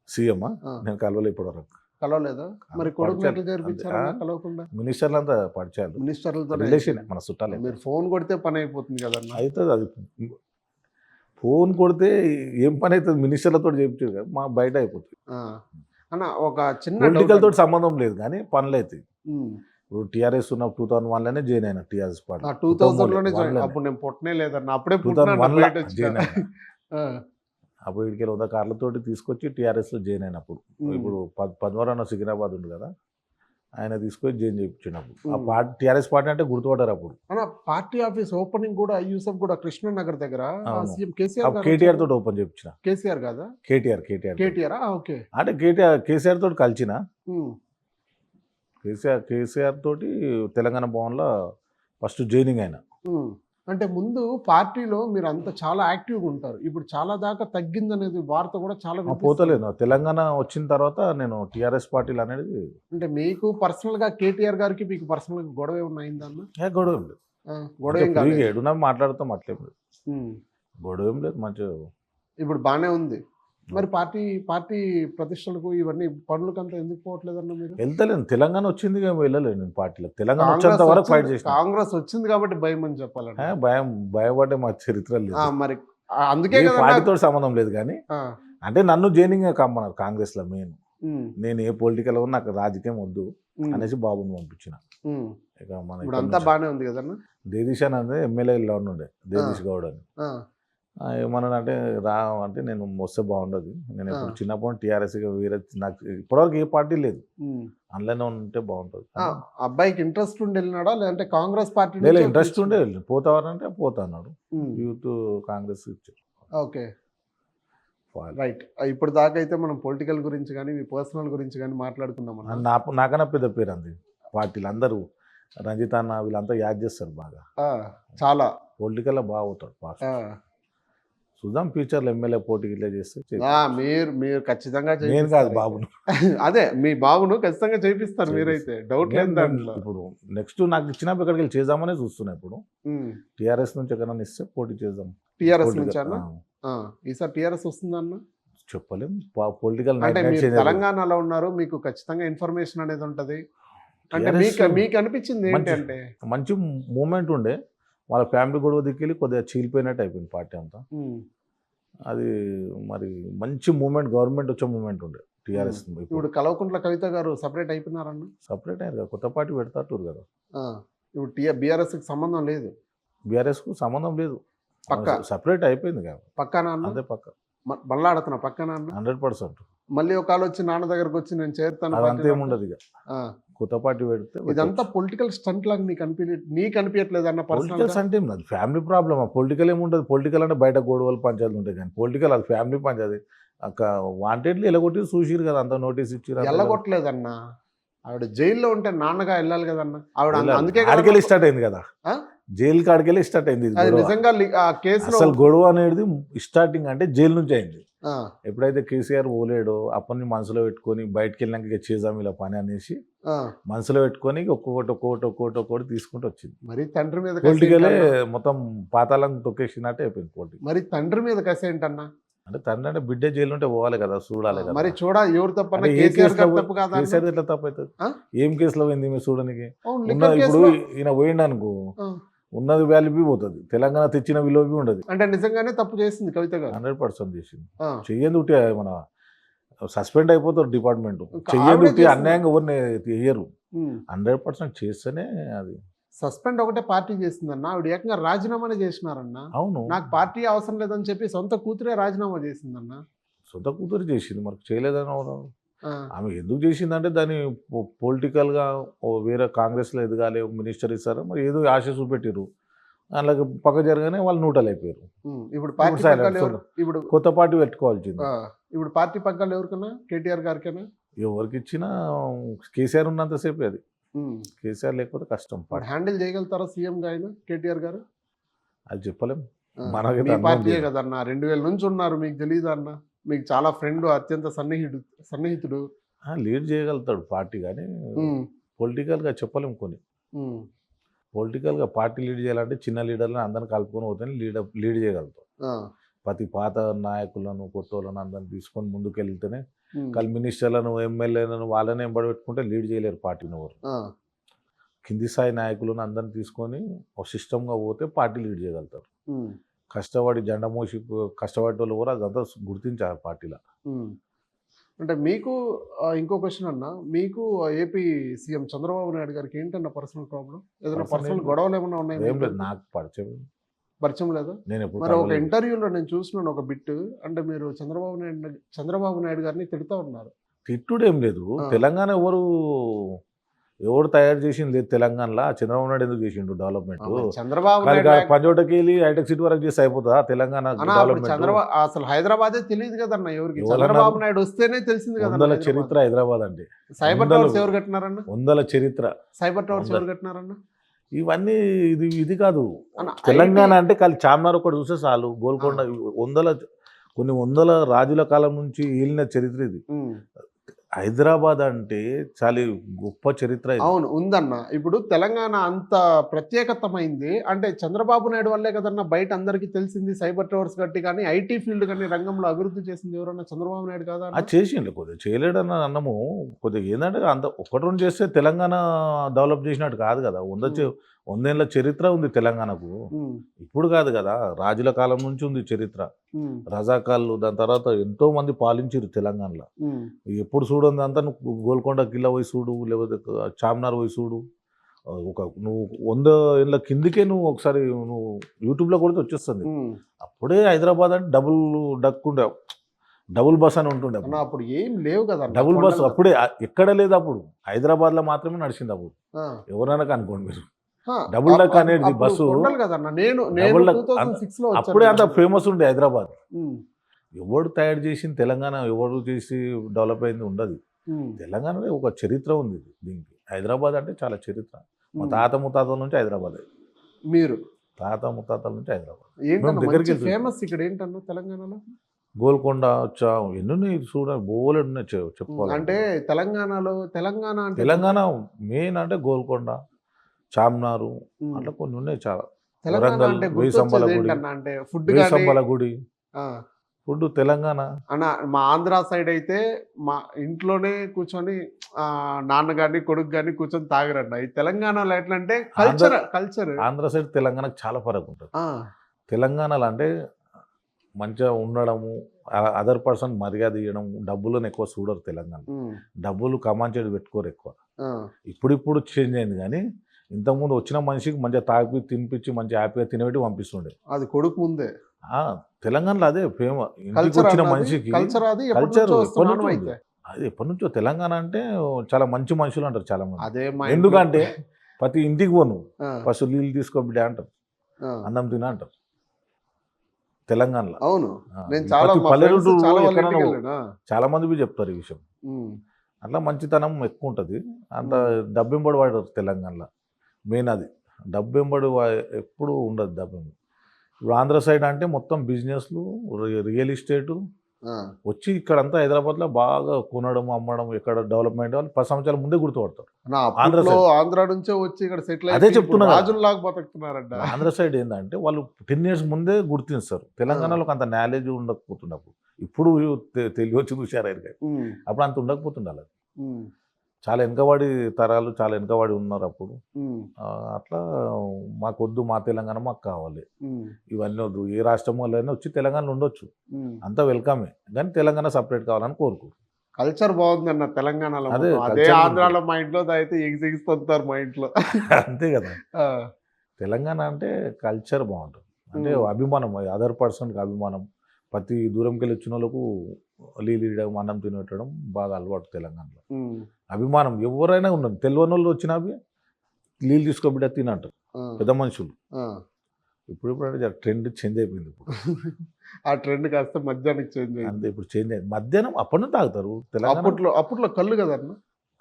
సీఎం ఆ. నేను కలవలే ఇప్పటివరకు కలవలేదా? మరి కొడుకు పరిచయాలు. ఎట్లా చేర్పించారా అంతే. కలవకుండా? మినిస్టర్లు అంతా పరిచయాలు మినిస్టర్లతో రిలేషన్ మన చుట్టాలే మీరు ఫోన్ కొడితే పని అయిపోతుంది కదన్న. అవుతుంది అది ఫోన్ కొడితే ఏం పని అవుతుంది మినిస్టర్లతో చెప్తారు మా బయట అయిపోతుంది ఆ. అన్న ఒక చిన్న పొలిటికల్ doubt తోటి సంబంధం లేదు కానీ పనులు అవుతాయి ఉమ్. ఇప్పుడు టీఆర్ఎస్ ఉన్న 2001లోనే జాయిన్ అయినా టీఆర్ఎస్ పార్టీ 2000లోనే జాయిన్. 2001 అప్పుడు నేను పుట్టనే లేదన్న, అప్పుడే 2001 పుట్టినా బయట వచ్చిన. జాయిన్ అయినా ఆ, అప్పుడు వీడికి 100 కార్లతోటి తీసుకొచ్చి టీఆర్ఎస్లో జాయిన్ అయినప్పుడు ఉమ్. ఇప్పుడు పద్మవరం సికింద్రాబాద్ ఉంది కదా ఆయన తీసుకొని జాయిన్ చేయించినప్పుడు ఆ ఉమ్. పార్టీ టీఆర్ఎస్ పార్టీ అంటే గుర్తుపడ్డారు అప్పుడు అన్న పార్టీ ఆఫీస్ ఓపెనింగ్ కూడా యూసఫ్ కూడా కృష్ణనగర్ దగ్గర అవును. సీఎం కేసీఆర్ గారు కేటీఆర్ వచ్చారు. తోటి ఓపెన్ చేయించిన కేసీఆర్ కాదా? కేటీఆర్ కేటీఆర్ ఓకే. అంటే కేసీఆర్ తోటి కలిసిన ఉమ్, కేసీఆర్ తోటి తెలంగాణ భవన్లో ఫస్ట్ జాయినింగ్ అయినా ఉమ్. అంటే ముందు పార్టీలో మీరు అంత చాలా యాక్టివ్గా ఉంటారు, ఇప్పుడు చాలా దాకా తగ్గిందనేది వార్త కూడా చాలా వినిపిస్తుంది. పోతలేదు తెలంగాణ వచ్చిన తర్వాత నేను టీఆర్ఎస్ పార్టీలు అనేది అంటే మీకు పర్సనల్ గా కేటీఆర్ గారికి మీకు పర్సనల్ గా గొడవ ఏమన్నా అయిందన్న? గొడవ ఏం లేదు గొడవ ఏం కాదు. ఫ్రీగా ఏడున్నా మాట్లాడుతాం అట్లేం లేదు గొడవ ఏం లేదు మంచిగా ఇప్పుడు బానే ఉంది. మరి పార్టీ ప్రతిష్టలకు ఇవన్నీ పనులకంతా ఎందుకు పోవట్లేదన్న మీరు? వెళ్తలేను తెలంగాణ వచ్చింది కానీ వెళ్ళలేదు నేను పార్టీలో తెలంగాణ వచ్చేంత వరకు ఫైట్ చేసిన కాంగ్రెస్ వచ్చింది కాబట్టి భయం అని చెప్పాలంటే. భయపడే మా చరిత్ర లేదు మరి అందుకే కదా పార్టీతో సంబంధం లేదు కానీ అంటే నన్ను జైనింగ్ కమ్మన్నారు కాంగ్రెస్ లో మెయిన్ నేను ఏ పొలిటికల్ నాకు రాజకీయం వద్దు అనేసి బాబుని పంపించిన ఇక మన ఇప్పుడు అంతా బానే ఉంది కదన్న. దేదీష్ అని అంటే ఎమ్మెల్యేలో ఉండే దేదీష్ గౌడ్ అని ఏమన్నా అంటే రా అంటే నేను వస్తే బాగుండదు నేను ఎప్పుడు చిన్నప్పుడు టీఆర్ఎస్ వేరే నాకు ఇప్పటివరకు ఏ పార్టీ లేదు అందులోనే ఉంటే బాగుంటుంది అబ్బాయికి ఇంట్రెస్ట్ ఉండి వెళ్ళినాడా లేదంటే కాంగ్రెస్ పార్టీ లేదు ఇంట్రెస్ట్ ఉండే పోతావారంటే పోతా అన్నాడు యూత్ కాంగ్రెస్ ఇచ్చారు ఓకే రైట్. ఇప్పుడు దాకా అయితే మనం పొలిటికల్ గురించి కానీ మీ పర్సనల్ గురించి కానీ మాట్లాడుకున్నాం. నాకన్నా పెద్ద పేరు అంది పార్టీలు అందరూ రంజిత్ అన్న వీళ్ళంతా యాడ్ చేస్తారు బాగా చాలా పొలిటికల్లో బాగా అవుతాడు ఫాస్ట్. ఆ. చూద్దాం ఫ్యూచర్లో ఎమ్మెల్యే పోటీ ఇట్లా చేస్తే మీరు ఖచ్చితంగా నేను కాదు చేయిస్తారు బాబును. అయితే. అదే మీ బాబును ఖచ్చితంగా చేపిస్తారు మీరైతే, డౌట్ లేదు దాంట్లో. ఇప్పుడు నెక్స్ట్ నాకు ఇచ్చినప్పుడు ఎక్కడికి వెళ్ళి చేద్దామనే చూస్తున్నా ఇప్పుడు. టీఆర్ఎస్ నుంచి ఎక్కడైనా ఇస్తే పోటీ చేద్దాం. టిఆర్ఎస్ నుంచి అన్న ఈసారి టిఆర్ఎస్ వస్తుందన్న చెప్పలేం. పొలిటికల్ అంటే మీరు తెలంగాణలో ఉన్నారు, మీకు ఖచ్చితంగా ఇన్ఫర్మేషన్ అనేది ఉంటది. అంటే మీకు అనిపించింది ఏంటంటే మంచి మూమెంట్ ఉండే, వాళ్ళ ఫ్యామిలీ గొడవ దిక్కెళ్ళి కొద్దిగా చీలిపోయినట్టు అయిపోయింది పార్టీ అంతా. అది మరి మంచి మూమెంట్, గవర్నమెంట్ వచ్చే మూమెంట్ ఉండే టీఆర్ఎస్. ఇప్పుడు కల్వకుంట్ల కవిత గారు సపరేట్ అయిపోయినారన్న. సపరేట్ అయ్యారు కదా, కొత్త పార్టీ పెడతారు కదా. ఇప్పుడు బీఆర్ఎస్ కి సంబంధం లేదు, బీఆర్ఎస్ కు సంబంధం లేదు, పక్క సపరేట్ అయిపోయింది కదా. పక్కన అదే పక్క బల్లాడుతున్నా పక్కన 100%. మళ్ళీ ఒక వచ్చి నాన్న దగ్గరకు వచ్చి నేను చేరుతాను, అదంతేముండదు ఇక. కొత్త పార్టీ పెడితే ఇదంతా పొలిటికల్ స్టంట్ లాగా నీకు అనిపించట్లేదు అన్న. పొలిటికల్స్ అంటే అది ఫ్యామిలీ ప్రాబ్లమ్. పొలిటికల్ ఏముండదు, పొలిటికల్ అంటే బయట గొడవలు పంచాయతీలు ఉంటాయి, కానీ పొలిటికల్ అది ఫ్యామిలీ పంచాయతీ. వాంటెడ్లీ ఎలగొట్టి చూసిరు కదా, అంత నోటీస్ ఇచ్చారు. ఎల్లగొట్టలేదన్న, ఆవిడ జైల్లో ఉంటే నాన్నగా వెళ్ళాలి కదన్న. ఆవిడ అందుకే ఆడికెళ్ళి స్టార్ట్ అయింది కదా, జైలు కాడికెళ్ళి స్టార్ట్ అయింది నిజంగా కేసులో. అసలు గొడవ అనేది స్టార్టింగ్ అంటే జైలు నుంచి అయింది. ఎప్పుడైతే కేసీఆర్ పోలేడో అప్పటిని మనసులో పెట్టుకొని బయటకు వెళ్ళినాక చేద్దాం ఇలా పని అనేసి మనసులో పెట్టుకొని ఒక్కొక్కటి తీసుకుంటూ వచ్చింది. మరి తండ్రి మీద పొలిటికలే మొత్తం పాతాళం తొక్కేసినట్టే అయిపోయింది పొలిటికల్. మరి తండ్రి మీద కసి ఏంటన్నా? అంటే తండ్రి అంటే బిడ్డ జైలు ఉంటే పోవాలి కదా, చూడాలి కదా. మరి ఎవరు తప్ప కేసీఆర్ ఎట్లా తప్పు అవుతుంది? ఏం కేసులో పోయింది మీరు చూడడానికి? ఇప్పుడు ఈయన పోయిండు అనుకో, ఉన్నది వాల్యూ పోతుంది, తెలంగాణ తెచ్చిన విలువ ఉండదు. అంటే నిజంగానే తప్పు చేసింది కవిత గారు, 100% చేసింది. చెయ్యంది ఉంటే మన సస్పెండ్ అయిపోతారు డిపార్ట్మెంట్. చెయ్యంది ఉంటే అన్యాయంగా ఎవరిని చెయ్యరు. 100% చేస్తేనే అది. సస్పెండ్ ఒకటే పార్టీ చేసిందన్న, ఆవిడ ఏకంగా రాజీనామానే చేసినారన్న. అవును, నాకు పార్టీ అవసరం లేదని చెప్పి సొంత కూతురే రాజీనామా చేసిందన్న. సొంత కూతురు చేసింది, మరి చేయలేదని ఆమె ఎందుకు చేసిందంటే దాన్ని పొలిటికల్గా వేరే కాంగ్రెస్లో ఎదగాలి, మినిస్టర్ ఇస్తారు, మరి ఏదో ఆశ చూపెట్టారు. అలాగే పక్క జరగానే వాళ్ళు న్యూట్రల్ అయిపోయారు. ఇప్పుడు కొత్త పార్టీ పెట్టుకోవాల్సింది. ఇప్పుడు పార్టీ పగ్గాలు ఎవరికైనా, కేటీఆర్ గారికైనా ఎవరికి ఇచ్చినా కేసీఆర్ ఉన్నంతసేపు అది. కేసీఆర్ లేకపోతే కష్టం. హ్యాండిల్ చేయగలుగుతారా సీఎం గా ఆయన కేటీఆర్ గారు? అది చెప్పలేం. పార్టీయే కదన్న, 2000 నుంచి ఉన్నారు, మీకు తెలియదు అన్న. మీకు చాలా ఫ్రెండ్, అత్యంత సన్నిహితుడు. లీడ్ చేయగలుగుతాడు పార్టీ, కానీ పొలిటికల్గా చెప్పలేము. కొన్ని పొలిటికల్గా పార్టీ లీడ్ చేయాలంటే చిన్న లీడర్లను అందరిని కలుపుకొని పోతే లీడ్ చేయగలుగుతాం. ప్రతి పాత నాయకులను, కొత్త వాళ్ళను అందరిని తీసుకొని ముందుకు వెళ్తేనే. మినిస్టర్లను, ఎమ్మెల్యేలను వాళ్ళని ఎంబడి పెట్టుకుంటే లీడ్ చేయలేరు పార్టీని ఎవరు. కింది స్థాయి నాయకులను అందరిని తీసుకొని ఒక సిస్టమ్గా పోతే పార్టీ లీడ్ చేయగలుగుతారు. కష్టపడి జెండా మోసి కష్టపడే వాళ్ళు కూడా అదంతా గుర్తించారు పార్టీలో. అంటే మీకు ఇంకో క్వశ్చన్ అన్న, మీకు ఏపీ సీఎం చంద్రబాబు నాయుడు గారికి ఏంటన్న పర్సనల్ ప్రాబ్లం? ఏదైనా పర్సనల్ గొడవలు ఏమైనా ఉన్నాయి? నాకు పరిచయం లేదా? మరి ఒక ఇంటర్వ్యూలో నేను చూసినాను ఒక బిట్, అంటే మీరు చంద్రబాబు నాయుడు గారిని తిడుతూ ఉన్నారు. తిట్టుడేం లేదు, తెలంగాణ ఎవరు తయారు చేసింది లేదు తెలంగాణలో. చంద్రబాబు నాయుడు ఎందుకు చేసిండు డెవలప్మెంట్? చంద్రబాబు పంజోటకి వెళ్ళి హైటెక్ సిటీ వరకు చేసి అయిపోతుందా తెలంగాణ డెవలప్మెంట్? అసలు హైదరాబాదే తెలియదు కదన్న ఎవరికి, చంద్రబాబు నాయుడు వస్తేనే తెలిసింది కదా. 100 చరిత్ర హైదరాబాద్ అంటే. సైబర్ టవర్స్ ఎవరు కట్టినారన్న? 100 చరిత్ర. సైబర్ టవర్స్ ఎవరు కట్టినారన్న? ఇవన్నీ ఇది కాదు. తెలంగాణ అంటే ఖాళీ చార్మినార్ ఒకటి చూస్తే చాలు. గోల్కొండ కొన్ని వందల రాజుల కాలం నుంచి ఏలిన చరిత్ర ఇది. హైదరాబాద్ అంటే చాలా గొప్ప చరిత్ర. అవును, ఉందన్న. ఇప్పుడు తెలంగాణ అంత ప్రత్యేకతమైంది అంటే చంద్రబాబు నాయుడు వల్లే కదన్న బయట అందరికీ తెలిసింది. సైబర్ టవర్స్ కట్టి కానీ, ఐటీ ఫీల్డ్ కానీ రంగంలో అభివృద్ధి చేసింది ఎవరన్నా చంద్రబాబు నాయుడు కాదా? అది చేసిండు, కొద్దిగా చేయలేడన్న అన్నము. కొద్దిగా ఏంటంటే అంత ఒకటి రెండు చేస్తే తెలంగాణ డెవలప్ చేసినట్టు కాదు కదా. 100 ఏళ్ళ చరిత్ర ఉంది తెలంగాణకు. ఇప్పుడు కాదు కదా, రాజుల కాలం నుంచి ఉంది చరిత్ర. రజాకాళ్ళు, దాని తర్వాత ఎంతో మంది పాలించారు తెలంగాణలో. ఎప్పుడు చూడండి అంతా నువ్వు గోల్కొండ కిల్లా పోయి చూడు, లేకపోతే చార్మినార్ పోయి చూడు. నువ్వు 100 ఏళ్ళ కిందికే నువ్వు ఒకసారి నువ్వు యూట్యూబ్లో కొడితే వచ్చేస్తుంది. అప్పుడే హైదరాబాద్ అంటే డబుల్ బస్ అని ఉంటుండే. అప్పుడు ఏం లేవు కదా, డబుల్ బస్ అప్పుడే ఎక్కడ లేదు. అప్పుడు హైదరాబాద్లో మాత్రమే నడిచింది. అప్పుడు ఎవరైనా కనుకోండి మీరు, డబుల్ డక్ అనేది బస్సు అప్పుడే అంత ఫేమస్ ఉండే హైదరాబాద్. ఎవడు తయారు చేసింది తెలంగాణ, ఎవడు చేసి డెవలప్ అయింది ఉండదు. తెలంగాణలో ఒక చరిత్ర ఉంది దీనికి. హైదరాబాద్ అంటే చాలా చరిత్ర. మా తాత ముత్తాతల నుంచి హైదరాబాద్. మీరు తాత ముత్తాతల నుంచి హైదరాబాద్. ఏంటన్నా దగ్గరికి మంచి వెళ్తుంది. ఫేమస్ ఇక్కడ ఏంటన్నా తెలంగాణలో? గోల్కొండ ఎన్ని చూడండి బోలెడు ఉన్నాయి చెప్పుకోవాలి. అంటే తెలంగాణ అంటే తెలంగాణ మెయిన్ అంటే గోల్కొండ, చార్మినార్ ఉమ్, అట్లా కొన్ని ఉన్నాయి చాలా. తెలంగాణ వరంగల్, అంటే వేయిసంబల గుర్తొచ్చేది గుడి, ఏంటన్నా అంటే ఫుడ్ వేయిసంబల గుడి, కానీ ఫుడ్ తెలంగాణ. అన్న మా ఆంధ్ర సైడ్ అయితే మా ఇంట్లోనే కూర్చొని నాన్న గాని కొడుకు గాని కూర్చొని తాగరన్న. ఈ తెలంగాణలో ఎట్లా అంటే కల్చర్ ఆంధ్ర సైడ్ తెలంగాణకు చాలా ఫరక్ ఉంటుంది. తెలంగాణలో అంటే మంచిగా ఉండడము, అదర్ పర్సన్ మర్యాద ఇవ్వడం, డబ్బులను ఎక్కువ చూడరు తెలంగాణ. డబ్బులు కమాంచేది పెట్టుకోరు ఎక్కువ. ఇప్పుడు చేంజ్ అయింది కానీ ఇంతకుముందు వచ్చిన మనిషికి మంచిగా తాగి తినిపించి మంచిగా హ్యాపీగా తినబెట్టి పంపిస్తుండే. అది కొడుకు ముందే తెలంగాణలో అదే ఫేమస్. ఇంటికి వచ్చిన మనిషికి కల్చర్ అది కల్చర్ ఎప్పటి నుంచో అయితే. అది ఎప్పటి నుంచో తెలంగాణ అంటే చాలా మంచి మనుషులు అంటారు చాలా మంది. అదే ఎందుకంటే ప్రతి ఇంటికి పోను ఫస్ట్ నీళ్ళు తీసుకోబిడ్డ అంటారు, అన్నం తిన అంటారు తెలంగాణలో. అవును, నేను చాలా చాలా మంది చెప్తారు ఈ విషయం. అట్లా మంచితనం ఎక్కువ ఉంటుంది. అంత డబ్బెంబడి వాడారు తెలంగాణలో. మెయిన్ అది డబ్బెంబడి ఎప్పుడు ఉండదు డబ్బెంబడి. ఇప్పుడు ఆంధ్ర సైడ్ అంటే మొత్తం బిజినెస్లు, రియల్ ఎస్టేటు వచ్చి ఇక్కడంతా హైదరాబాద్లో బాగా కొనడం అమ్మడం, ఎక్కడ డెవలప్మెంట్ వాళ్ళు 10 సంవత్సరాల ముందే గుర్తుపడతారు. ఆంధ్ర నుంచే వచ్చి ఇక్కడ సెటిల్ అదే చెప్తున్నా, రాజుల్లాగా బతుకుతున్నారంట. ఆంధ్ర సైడ్ ఏంటంటే వాళ్ళు 10 years ముందే గుర్తిస్తారు. తెలంగాణలో అంత నాలెడ్జ్ ఉండకపోతున్నప్పుడు, ఇప్పుడు తెలియవచ్చు చూశారు అప్పుడు అంత ఉండకపోతుండాలి. చాలా వెనకబడి తరాలు, చాలా వెనకబడి ఉన్నారు అప్పుడు. అట్లా మాకొద్దు, మా తెలంగాణ మాకు కావాలి, ఇవన్నీ వద్దు. ఏ రాష్ట్రం వాళ్ళైనా వచ్చి తెలంగాణలో ఉండొచ్చు, అంతా వెల్కమే, కానీ తెలంగాణ సపరేట్ కావాలని కోరుకోరు. కల్చర్ బాగుంది అన్న తెలంగాణలో. అదే ఆంధ్రాలో మా ఇంట్లో అయితే ఎగిసిగిస్తుంటారు మా ఇంట్లో. అంతే కదా, తెలంగాణ అంటే కల్చర్ బాగుంటుంది. అంటే అభిమానం, అదర్ పర్సన్కి అభిమానం. ప్రతి దూరంకి వెళ్ళి వచ్చిన వాళ్ళకు నీళ్ళు ఇవ్వడం, అన్నం తినట్టడం బాగా అలవాటు తెలంగాణలో. అభిమానం ఎవరైనా ఉన్నది, తెలియని వాళ్ళు వచ్చినా నీళ్ళు తీసుకోబిడ్డ తినంటారు పెద్ద మనుషులు. ఇప్పుడు అంటే ట్రెండ్ చేంజ్ అయిపోయింది. ఇప్పుడు ఆ ట్రెండ్ కాస్త మధ్యాహ్నం చేంజ్ అయింది. అంతే, ఇప్పుడు చేంజ్ అయింది. మధ్యాహ్నం అప్పటి నుంచి తాగుతారు తెలంగాణ. అప్పట్లో కళ్ళు కదన్న,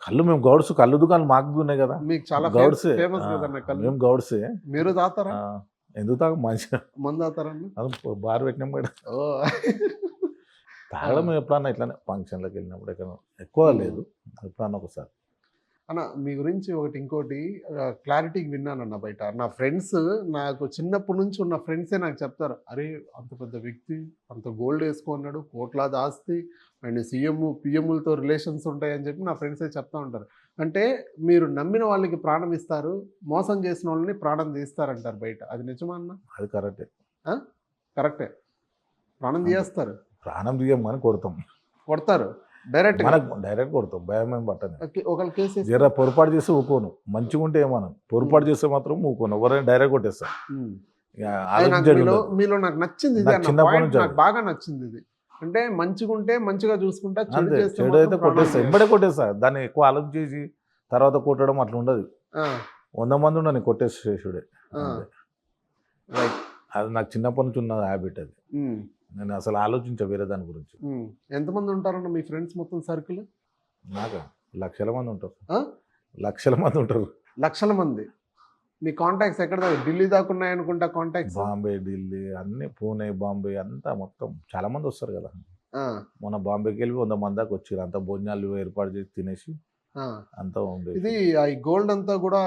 కళ్ళు మేము గౌడ్స్, కళ్ళు దుకాణాలు మాకు ఉన్నాయి కదా. మీకు చాలా గౌడ్సే, ఫేమస్ కదన్న కళ్ళు. మేము గౌడ్సే. మీరు తాగుతారా? ఎందుకు తాగ, మంచిగా మందు తాగుతారన్న. బార్ పెట్టినాం కదా. తాగడం ఎప్పుడన్నా ఇట్లానే ఫంక్షన్లకు వెళ్ళినప్పుడు, ఎక్కడ ఎక్కువ లేదు, ఎప్పుడన్నా ఒకసారి. అన్న మీ గురించి ఇంకోటి క్లారిటీకి విన్నానన్న బయట. నా ఫ్రెండ్స్, నాకు చిన్నప్పటి నుంచి ఉన్న ఫ్రెండ్సే నాకు చెప్తారు, అరే అంత పెద్ద వ్యక్తి, అంత గోల్డ్ వేసుకున్నాడు, కోట్లాది ఆస్తి, అండ్ సీఎం పిఎంలతో రిలేషన్స్ ఉంటాయని చెప్పి నా ఫ్రెండ్సే చెప్తా ఉంటారు. అంటే మీరు నమ్మిన వాళ్ళకి ప్రాణం ఇస్తారు, మోసం చేసిన వాళ్ళని ప్రాణం తీస్తారంటారు బయట. అది నిజమా అన్న? అది కరెక్టే. కరెక్టే, ప్రాణం తీయేస్తారు. ప్రాణం తీయం కానీ కొడతారు డైరెక్ట్ కొడతాం, భయం ఏం పట్టను. ఒకళ్ళు కేసు జర పొరపాటు చేస్తే ఊకోను, మంచిగా ఉంటే ఏమన్నా, పొరపాటు చేస్తే మాత్రం ఊకోను, ఎవరైనా డైరెక్ట్ కొట్టేస్తారు. మీలో నాకు నచ్చింది, నాకు బాగా నచ్చింది ఇది. అంటే మంచిగా ఉంటే మంచిగా చూసుకుంటా, చెడు అయితే కొట్టేస్తా, ఎంబడే కొట్టేస్తా. దాన్ని ఎక్కువ ఆలోచన చేసి తర్వాత కొట్టడం అట్లా ఉండదు. 100 మంది ఉండని కొట్టేసేసుడే. అది నాకు చిన్నప్పటి నుంచి ఉన్న హ్యాబిట్ అది. నేను అసలు ఆలోచించా వేరే దాని గురించి. ఎంతమంది ఉంటారన్న మీ ఫ్రెండ్స్ మొత్తం సర్కిల్? నాకు లక్షల మంది ఉంటారు. లక్షల మంది ఉంటారు. లక్షల మంది. మీ కాంటాక్ట్స్ ఎక్కడ దాకా? ఢిల్లీ దాకా ఉన్నాయి అనుకుంటా కాంటాక్ట్స్. బాంబే, ఢిల్లీ అన్ని, పూణే, బాంబే అంతా మొత్తం చాలా మంది వస్తారు కదా. మొన్న బాంబేకి వెళ్ళి 100 మంది దాకా వచ్చారు. అంతా భోజనాలు ఏర్పాటు చేసి తినేసి అంతా ఉండేది. ఇది ఈ గోల్డ్ అంతా కూడా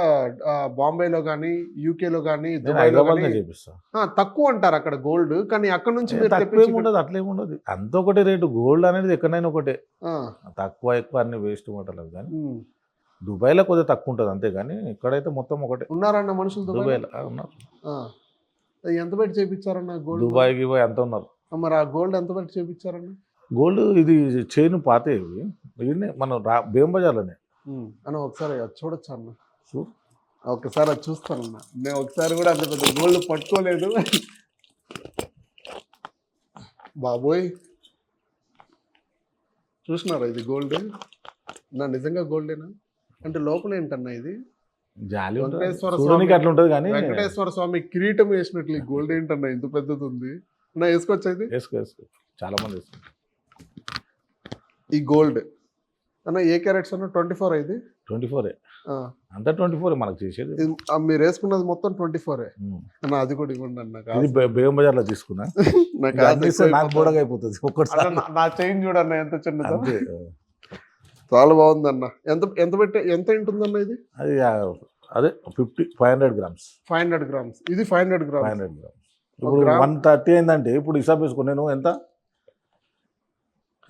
బాంబేలో కానీ, యూకేలో కానీ, హైదరాబాద్ చేపిస్తా. తక్కువ అంటారు అక్కడ గోల్డ్, కానీ అక్కడ నుంచి ఉండదు, అట్లేముండదు. అంత ఒకటే రేటు. గోల్డ్ అనేది ఎక్కడైనా ఒకటే, తక్కువ ఎక్కువ అన్ని వేస్ట్ మాటలు. కానీ దుబాయ్లో కొద్దిగా తక్కువ ఉంటుంది అంతే, కానీ ఇక్కడైతే మొత్తం ఒకటే. ఉన్నారన్న మనుషులు దుబాయ్లో? ఉన్నారు. ఎంత పెట్టి చేపించారన్న గోల్డ్? దుబాయ్కి ఎంత ఉన్నారు మరి. ఆ గోల్డ్ ఎంత పెట్టి చేపించారన్న? గోల్డ్ ఇది చైన్ పాతే, ఇవి మనం భీమ్ బజార్లోనే. అన్న ఒకసారి చూడొచ్చు అన్న, ఒకసారి అది చూస్తానన్నా. నేను ఒకసారి కూడా అంత పెద్ద గోల్డ్ పట్టుకోలేదు బాబోయ్. చూసినారా ఇది గోల్డ్? నా నిజంగా గోల్డేనా? అంటే లోపల ఏంటన్నా ఇది? వెంకటేశ్వర స్వామి కిరీటం వేసినట్లు ఈ గోల్డ్ ఏంటన్నా ఇంత పెద్దది ఉంది? నా వేసుకోవచ్చు ఇది? వేసుకో, చాలా మంది వేసుకో. ఈ గోల్డ్ అన్న ఏ క్యారెట్స్ అన్న? 24 ఇది 24 ఆ, అంతా 24 మనకు చేసేది. మీరు వేసుకున్నది మొత్తం 24 ఉమ్. అన్న, అది కూడా ఇవ్వండి అన్న, ఇది బేగం బజార్లో తీసుకున్నా. నాకు ఇది ఆశ అన్ని ఇస్తే నాకు ఎక్కువైపోతుంది. బోడగా అయిపోతుంది ఒక్కటిసారి. అన్న, నా చైన్ చూడన్న ఎంత చిన్నదో. అంతే. చాలా బాగుందన్న. ఎంత ఉంటుందన్న ఇది? అది అదే 500 గ్రామ్స్. 500 గ్రామ్స్. ఇది 500 గ్రామ్స్. 500 గ్రామ్స్. ఇప్పుడు గ్రామ్ 130 అయిందంటే ఇప్పుడు హిసాబ్ వేసుకో, నేను ఎంత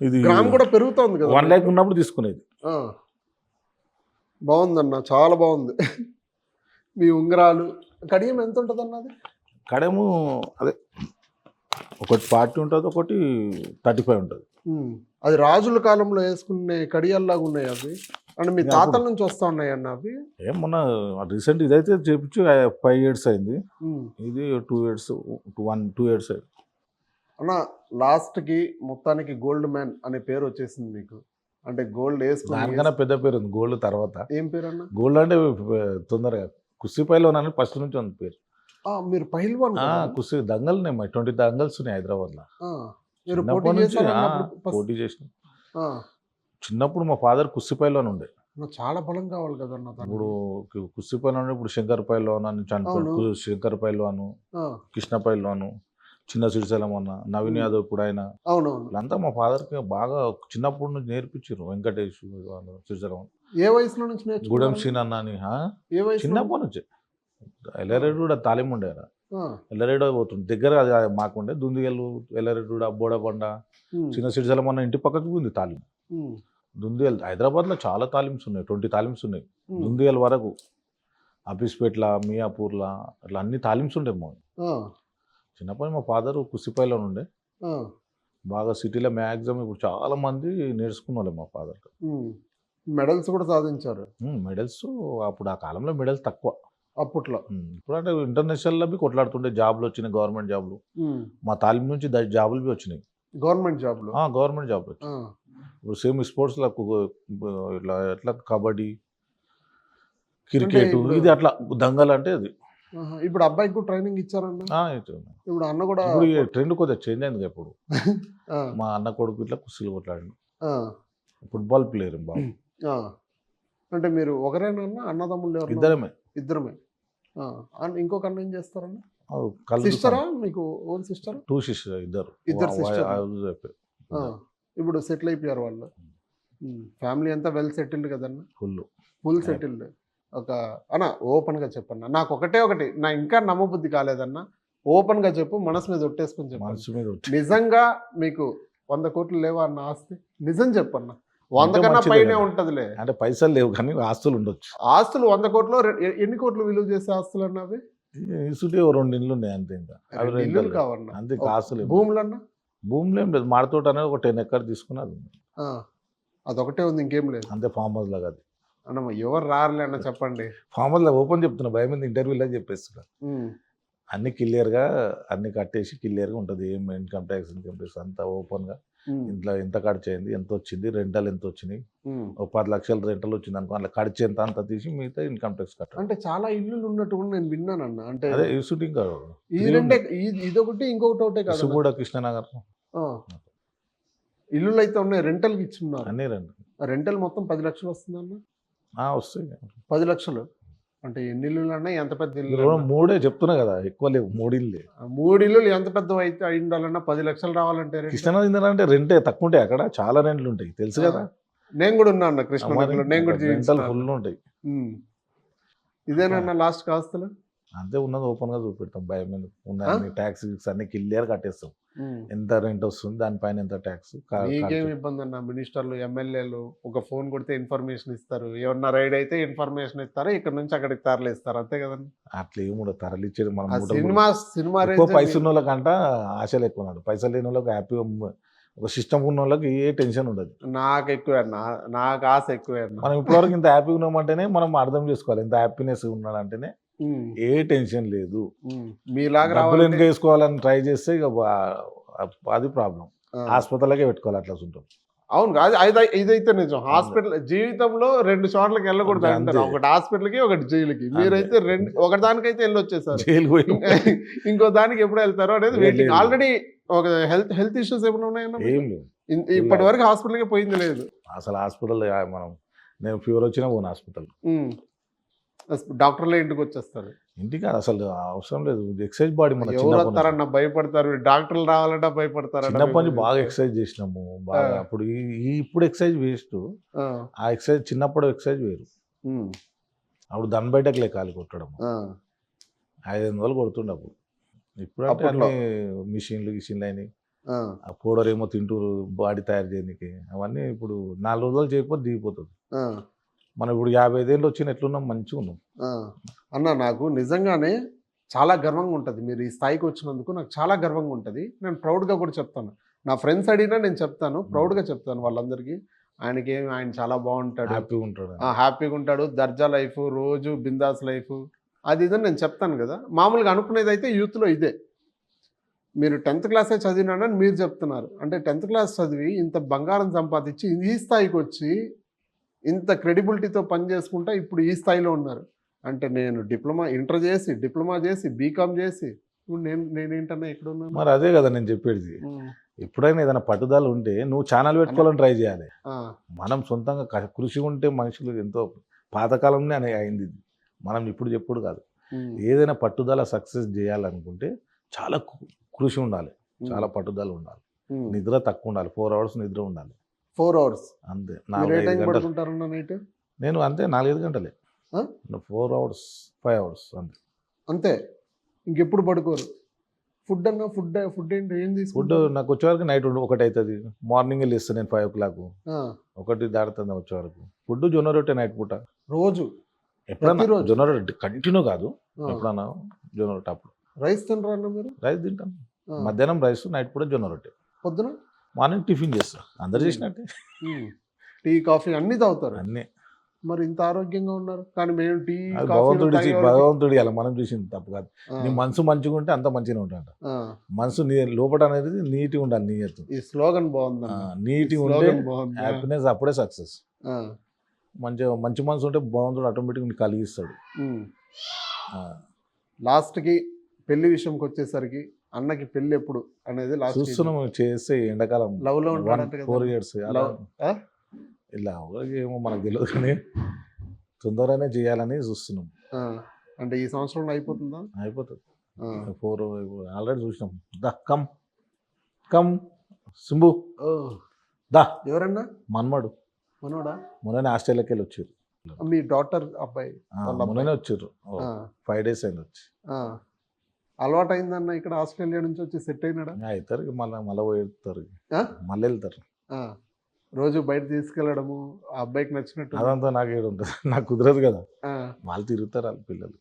ఇది గ్రామ్ కూడా పెరుగుతోంది కదా. 1 lakh ఉన్నప్పుడు తీసుకునేది. ఆ, బాగుందన్న, చాలా బాగుంది. మీ ఉంగరాలు కడియం ఎంత ఉంటుంది అన్నది? కడేము అదే ఒకటి 40 ఉంటుంది, ఒకటి 35 ఉంటుంది. అది రాజుల కాలంలో వేసుకునే కడియాల్లాగా ఉన్నాయి అవి, అంటే మీ తాతల నుంచి వస్తా ఉన్నాయి అన్న అవి. ఏం మొన్న రీసెంట్ ఇదైతే చేపించి 5 years అయింది. ఇది 2 years 2 years అయింది అన్న. లాస్ట్కి మొత్తానికి గోల్డ్ మ్యాన్ అనే పేరు వచ్చేసింది మీకు, అంటే గోల్డ్ వేసుకుని. దానికన్నా పెద్ద పేరు ఉంది గోల్డ్ తర్వాత. ఏం పేరు అన్న? గోల్డ్ అంటే తొందరగా కుస్తీ పైల్వాన్ అని ఫస్ట్ నుంచి ఉంది పేరు. మీరు పైల్వాన్ కదా? కుస్తీ దంగల్ 20 దంగల్స్ ఉన్నాయి హైదరాబాద్లో. మీరు చిన్నప్పటి పోటీ నుంచి చేశారా అప్పుడు? పోటీ చేసిన. చిన్నప్పుడు మా ఫాదర్ కుస్తీ పైల్వాన్ ఉండే. చాలా బలం కావాలి కదన్న దానికి. ఇప్పుడు కుస్తీ పైల్వాన్ ఇప్పుడు శంకర్ పైల్వాన్ అని చనిపోయాడు. శంకర్ పైల్వాను, కృష్ణ పైల్వాను, చిన్న శ్రీశైలం అన్న, నవీన్ యాదవ్ ఇప్పుడు ఆయన. అవునవును. వీళ్ళంతా మా ఫాదర్కి బాగా చిన్నప్పటి నుంచి నేర్పించారు. వెంకటేష్ శ్రీశైలం. ఏ వయసులో నుంచి గూడెం నేర్చుకున్నారు? సీన్ అన్న అని ఏ వయసు? చిన్నప్పటి నుంచి. ఎల్లారెడ్డి కూడా తాలిం ఉండే కదా. ఎల్లారెడ్డి పోతుంది దగ్గర, అది మాకుండే దుందిగలు, ఎల్లారెడ్డి, బోడబండ, చిన్న శ్రీశైలం అన్న ఇంటి పక్కకు ఉంది తాలిం. దుందిగల్ హైదరాబాద్లో చాలా తాలిమ్స్ ఉన్నాయి, 20 తాలిమ్స్ ఉన్నాయి. దుందిగల్ వరకు ఆఫీస్పేట్ల, మియాపూర్లా అట్లా అన్ని తాలిమ్స్ ఉండే. మా చిన్నప్పటి మా ఫాదర్ కుసిపైలో ఉండే. బాగా సిటీలో మ్యాక్సిమం ఇప్పుడు చాలా మంది నేర్చుకున్న వాళ్ళే మా ఫాదర్. మెడల్స్ కూడా సాధించారు. మెడల్స్ అప్పుడు ఆ కాలంలో మెడల్స్ తక్కువ అప్పట్లో. ఇప్పుడు అంటే ఇంటర్నేషనల్లో బి కొట్లాడుతుండే, జాబ్లు వచ్చినాయి, గవర్నమెంట్ జాబ్లు. మా తాలిం నుంచి జాబులు బి వచ్చినాయి, గవర్నమెంట్ జాబ్లు. గవర్నమెంట్ జాబ్లు వచ్చినాయి. ఇప్పుడు సేమ్ స్పోర్ట్స్లో ఇట్లా ఎట్లా కబడ్డీ, క్రికెట్, ఇది అట్లా దంగల్ అంటే అది. ఇప్పుడు అబ్బాయికి కూడా ట్రైనింగ్ ఇచ్చారన్న. ఇప్పుడు అన్న కూడా ఇప్పుడు ఈ ట్రెండ్ కొద్దిగా చేంజ్ అయింది. ఇప్పుడు మా అన్న కొడుకు ఇట్లా కుస్తీలు కొట్లాడి ఫుట్బాల్ ప్లేయర్ బాబు. అంటే మీరు ఒకరేనా అన్నదమ్ముళ్ళు? ఇద్దరమే. ఇద్దరమే. ఇంకొక అన్న ఏం చేస్తారన్న? సిస్టరా మీకు? Own sister? 2 sisters. ఇద్దరు సిస్టర్. ఇప్పుడు సెటిల్ అయిపోయారు వాళ్ళు. ఫ్యామిలీ అంతా వెల్ సెటిల్డ్ కదన్న? Full settled. ఒక అన్న ఓపెన్గా చెప్పన్న, నాకు ఒకటి నా ఇంకా నమ్మబుద్ధి కాలేదన్న. ఓపెన్గా చెప్పు, మనసు మీద ఒట్టేసుకొని చెప్పు. నిజంగా మీకు 100 కోట్లు లేవా అన్న ఆస్తి? నిజం చెప్పన్న. 100 కన్నా పైనే ఉంటదిలే. అంటే పైసలు లేవు కానీ ఆస్తులు ఉండొచ్చు. ఆస్తులు 100 కోట్లు. ఎన్ని కోట్లు విలువ చేసే ఆస్తులు అన్నవి? ఇసుటే 2 ఇళ్ళు ఉన్నాయి అంతే. ఇంకా ఇల్లులు కావన్నా? అంతే. ఆస్తులు భూములు అన్న? భూములు ఏం లేదు. మాడతోట అనేది ఒక 10 acres తీసుకున్నది. అదొకటే ఉంది, ఇంకేం లేదు అంతే. ఫామ్ హౌస్ లాగా అది. అన్న ఎవరు రారులే అన్న, చెప్పండి. ఫామ్ హౌస్ లాగా ఓపెన్ చెప్తున్నా, భయం మీద ఇంటర్వ్యూలో చెప్పేస్తున్నా. అన్ని క్లియర్గా అన్ని కట్టేసి క్లియర్గా ఉంటుంది. ఏం ఇన్కమ్ ట్యాక్స్ అంతా ఓపెన్గా. ఇంట్లో ఎంత ఖర్చు అయింది, ఎంత వచ్చింది, రెంటల్ ఎంత వచ్చినాయి, ఒక 10 లక్షల రెంటల్ వచ్చింది అనుకో, అట్లా ఖర్చు ఎంత అంత తీసి మిగతా ఇన్కమ్ ట్యాక్స్ కట్టాలి. అంటే చాలా ఇల్లులు ఉన్నట్టు నేను విన్నానన్న. అంటే అదే ఈ షూటింగ్ ఇదొకటి ఇంకొకటి ఒకటే కాదు కూడా. కృష్ణనగర్ ఇల్లులు అయితే ఉన్నాయి, రెంటల్కి ఇచ్చున్నారు. అన్నీ రెంటల్ మొత్తం 10 లక్షలు వస్తుందన్న? వస్తాయి. 10 లక్షలు అంటే ఎన్ని ఇల్లులు అన్నా? ఎంత పెద్ద ఇల్లు? 3 చెప్తున్నా కదా, ఎక్కువ లేవు. 3 ఇల్లు. 3 ఇల్లులు ఎంత పెద్ద అయితే అయి ఉండాలన్నా 10 లక్షలు రావాలంటే? కృష్ణనగర్ అంటే రెంటే తక్కువ ఉంటాయి, అక్కడ చాలా రెంట్లు ఉంటాయి, తెలుసు కదా. నేను కూడా ఉన్నా అన్న కృష్ణనగర్లో, నేను కూడా రెంటల్ ఫుల్ ఉంటాయి. ఇదేనన్నా లాస్ట్ కాస్తులు? అంతే. ఉన్నది ఓపెన్గా చూపెడతాం, భయం మీద. ఉన్న ట్యాక్స్ అన్ని క్లియర్ కట్టేస్తాం. ఎంత రెంట్ వస్తుంది, దానిపైన ఎంత ట్యాక్స్. మీకేం ఇబ్బంది అన్న? మినిస్టర్లు, ఎమ్మెల్యేలు ఒక ఫోన్ కొడితే ఇన్ఫర్మేషన్ ఇస్తారు, ఏమన్నా రైడ్ అయితే ఇన్ఫర్మేషన్ ఇస్తారు, ఇక్కడ నుంచి అక్కడికి తరలిస్తారు, అంతే కదండి. అట్లా ఏముండదు, తరలిచ్చేది మనం. సినిమా పైసలు ఉన్న వాళ్ళకంట ఆశలు ఎక్కువ ఉన్నాడు, పైసలు లేని వాళ్ళకి హ్యాపీ. ఒక సిస్టమ్ ఉన్న వాళ్ళకి ఏ టెన్షన్ ఉండదు. నాకు ఎక్కువ, నాకు ఆశ ఎక్కువ. మనం ఇప్పటివరకు ఇంత హ్యాపీగా ఉన్నామంటేనే మనం అర్థం చేసుకోవాలి, ఇంత హ్యాపీనెస్ ఉన్నాడంటేనే ఏ టెన్షన్ లేదు. మీలాగా వేసుకోవాలని ట్రై చేస్తే ఇక అది ప్రాబ్లం. హాస్పిటల్కే పెట్టుకోవాలి అట్లా ఉంటాం. అవును కాదు, ఇదైతే నిజం. హాస్పిటల్ జీవితంలో 2 చోట్లకి వెళ్ళకూడదు అంటారు, ఒకటి హాస్పిటల్కి, ఒకటి జైలుకి. మీరైతే ఒక దానికైతే వెళ్ళొచ్చేసారు, ఇంకో దానికి ఎప్పుడు వెళ్తారో అనేది వెయిటింగ్. ఆల్రెడీ ఒక హెల్త్ ఇష్యూస్ ఏమైనా ఉన్నాయన్నా? ఏం లేవు, ఇప్పటి వరకు హాస్పిటల్కి పోయింది లేదు. అసలు హాస్పిటల్ మనం నేను ఫీవర్ వచ్చినా పోను హాస్పిటల్. డాక్టర్లే ఇంటికి వచ్చేస్తారు. ఇంటికి అసలు అవసరం లేదు. ఎక్సర్సైజ్ బాడీ మన ఎవరు చిన్నప్పటి నుంచి. వస్తారన్న భయపడతారు, డాక్టర్లు రావాలంటే భయపడతారు. చిన్నప్పటి నుంచి బాగా ఎక్సర్సైజ్ చేసినాము బాగా. అప్పుడు ఇప్పుడు ఎక్సర్సైజ్ వేస్ట్. ఆ ఎక్సర్సైజ్ చిన్నప్పుడు ఎక్సర్సైజ్ వేరు. అప్పుడు దాని బయటకు కాలు కొట్టడం 500 కొడుతుండే అప్పుడు. ఇప్పుడు అంటే అన్ని మిషన్లు అయినాయి. ఆ పౌడర్ ఏమో తింటూరు బాడీ తయారు చేయడానికి. అవన్నీ ఇప్పుడు 4 రోజులు చేయకపోతే దిగిపోతుంది. మనం ఇప్పుడు 55 ఏళ్ళు వచ్చిన ఎట్లున్నాం, మంచిగా ఉన్నాం. అన్న నాకు నిజంగానే చాలా గర్వంగా ఉంటుంది. మీరు ఈ స్థాయికి వచ్చినందుకు నాకు చాలా గర్వంగా ఉంటుంది. నేను ప్రౌడ్గా కూడా చెప్తాను. నా ఫ్రెండ్స్ అడిగినా నేను చెప్తాను, ప్రౌడ్గా చెప్తాను వాళ్ళందరికీ. ఆయన చాలా బాగుంటాడు, హ్యాపీగా ఉంటాడు, దర్జా లైఫ్, రోజు బిందాస్ లైఫ్, అది ఇదని నేను చెప్తాను కదా. మామూలుగా అనుకునేది అయితే యూత్లో ఇదే. మీరు 10th క్లాసే చదివినాడని మీరు చెప్తున్నారు. అంటే 10th క్లాస్ చదివి ఇంత బంగారం సంపాదించి ఈ స్థాయికి వచ్చి ఇంత క్రెడిబిలిటీతో పని చేసుకుంటా ఇప్పుడు ఈ స్థాయిలో ఉన్నారు. అంటే నేను ఇంటర్ చేసి, డిప్లొమా చేసి, బీకామ్ చేసి, ఇప్పుడు నేనేంటన్నా ఇక్కడ ఉన్నాను. మరి అదే కదా నేను చెప్పేది. ఎప్పుడైనా ఏదైనా పట్టుదల ఉంటే నువ్వు ఛానల్ పెట్టుకోవాలని ట్రై చేయాలి. మనం సొంతంగా కృషి ఉంటే మనుషులు ఎంతో పాతకాలంలోనే అయింది ఇది. మనం ఇప్పుడు చెప్పుడు కాదు. ఏదైనా పట్టుదల సక్సెస్ చేయాలనుకుంటే చాలా కృషి ఉండాలి, చాలా పట్టుదల ఉండాలి, నిద్ర తక్కువ ఉండాలి. 4 hours నిద్ర ఉండాలి. 4 hours అంతే. 4-5 గంటలు. నేను అంతే 4-5 గంటలే. 4 hours 5 hours అంతే. అంతే, ఇంకెప్పుడు పడుకోరు. ఫుడ్ ఏంటి, ఏం ఫుడ్ నాకు వచ్చేవరకు నైట్ 1 అవుతుంది. మార్నింగ్ వెళ్ళిస్తాను నేను 5 o'clock. 1 దాడుతుంది వచ్చేవరకు. ఫుడ్ జొన్న రొట్టె నైట్ పూట రోజు. ఎప్పుడన్నా జొన్న రొట్టె కంటిన్యూ కాదు, ఎప్పుడన్నా జొన్న రొట్టె. అప్పుడు రైస్ తినరా అన్న మీరు? రైస్ తింటాను. మధ్యాహ్నం రైస్, నైట్ పూట జొన్న రొట్టె. పొద్దున మార్నింగ్ టిఫిన్ చేస్తా, అందరు చేసినట్టే. టీ కాఫీ అన్ని తాగుతారు. అన్నీ. మరి ఇంత ఆరోగ్యంగా ఉన్నారు. కానీ మేము టీ భగవంతుడి అలా మనం చూసింది తప్పు కాదు. నీ మనసు మంచిగా ఉంటే అంత మంచిగా ఉంటాడు. మనసు లోపల అనేది నీట్గా ఉండాలి. నీయత్తు. ఈ స్లోగన్ బాగుంది. నీట్గా ఉంటే హ్యాపీనెస్ అప్పుడే సక్సెస్. మంచి మనసు ఉంటే భగవంతుడు ఆటోమేటిక్గా నీకు కలిగిస్తాడు. లాస్ట్కి పెళ్లి విషయంకి వచ్చేసరికి అన్నకి పెళ్లి ఎప్పుడు అనేది చూస్తున్నాం. చేస్తే ఎండాకాలం లవ్ లో 4 years ఇలా ఏమో మనకు తెలియదు, కానీ తొందరగానే చేయాలని చూస్తున్నాం. అంటే ఈ సంవత్సరంలో అయిపోతుందా? అయిపోతుంది. 4 ఆల్రెడీ చూసినాం. దా కమ్ కమ్ సింబు దా. ఎవరన్నా? మనోడా? మొన్ననే ఆస్ట్రేలియాకి వెళ్ళి వచ్చారు. మీ డాటర్ అబ్బాయి మొన్ననే వచ్చారు. 5 days అయింది వచ్చి. అలవాటు అయిందన్న ఇక్కడ ఆస్ట్రేలియా నుంచి వచ్చి సెట్ అయినాడా? అవుతారు. మళ్ళీ పోతారు, మళ్ళీ వెళ్తారు. రోజు బయట తీసుకెళ్ళడము, ఆ అబ్బాయికి నచ్చినట్టు అదంతా నాకేడు ఉంటుంది. నాకు కుదరదు కదా. వాళ్ళు తిరుగుతారు వాళ్ళ పిల్లలు.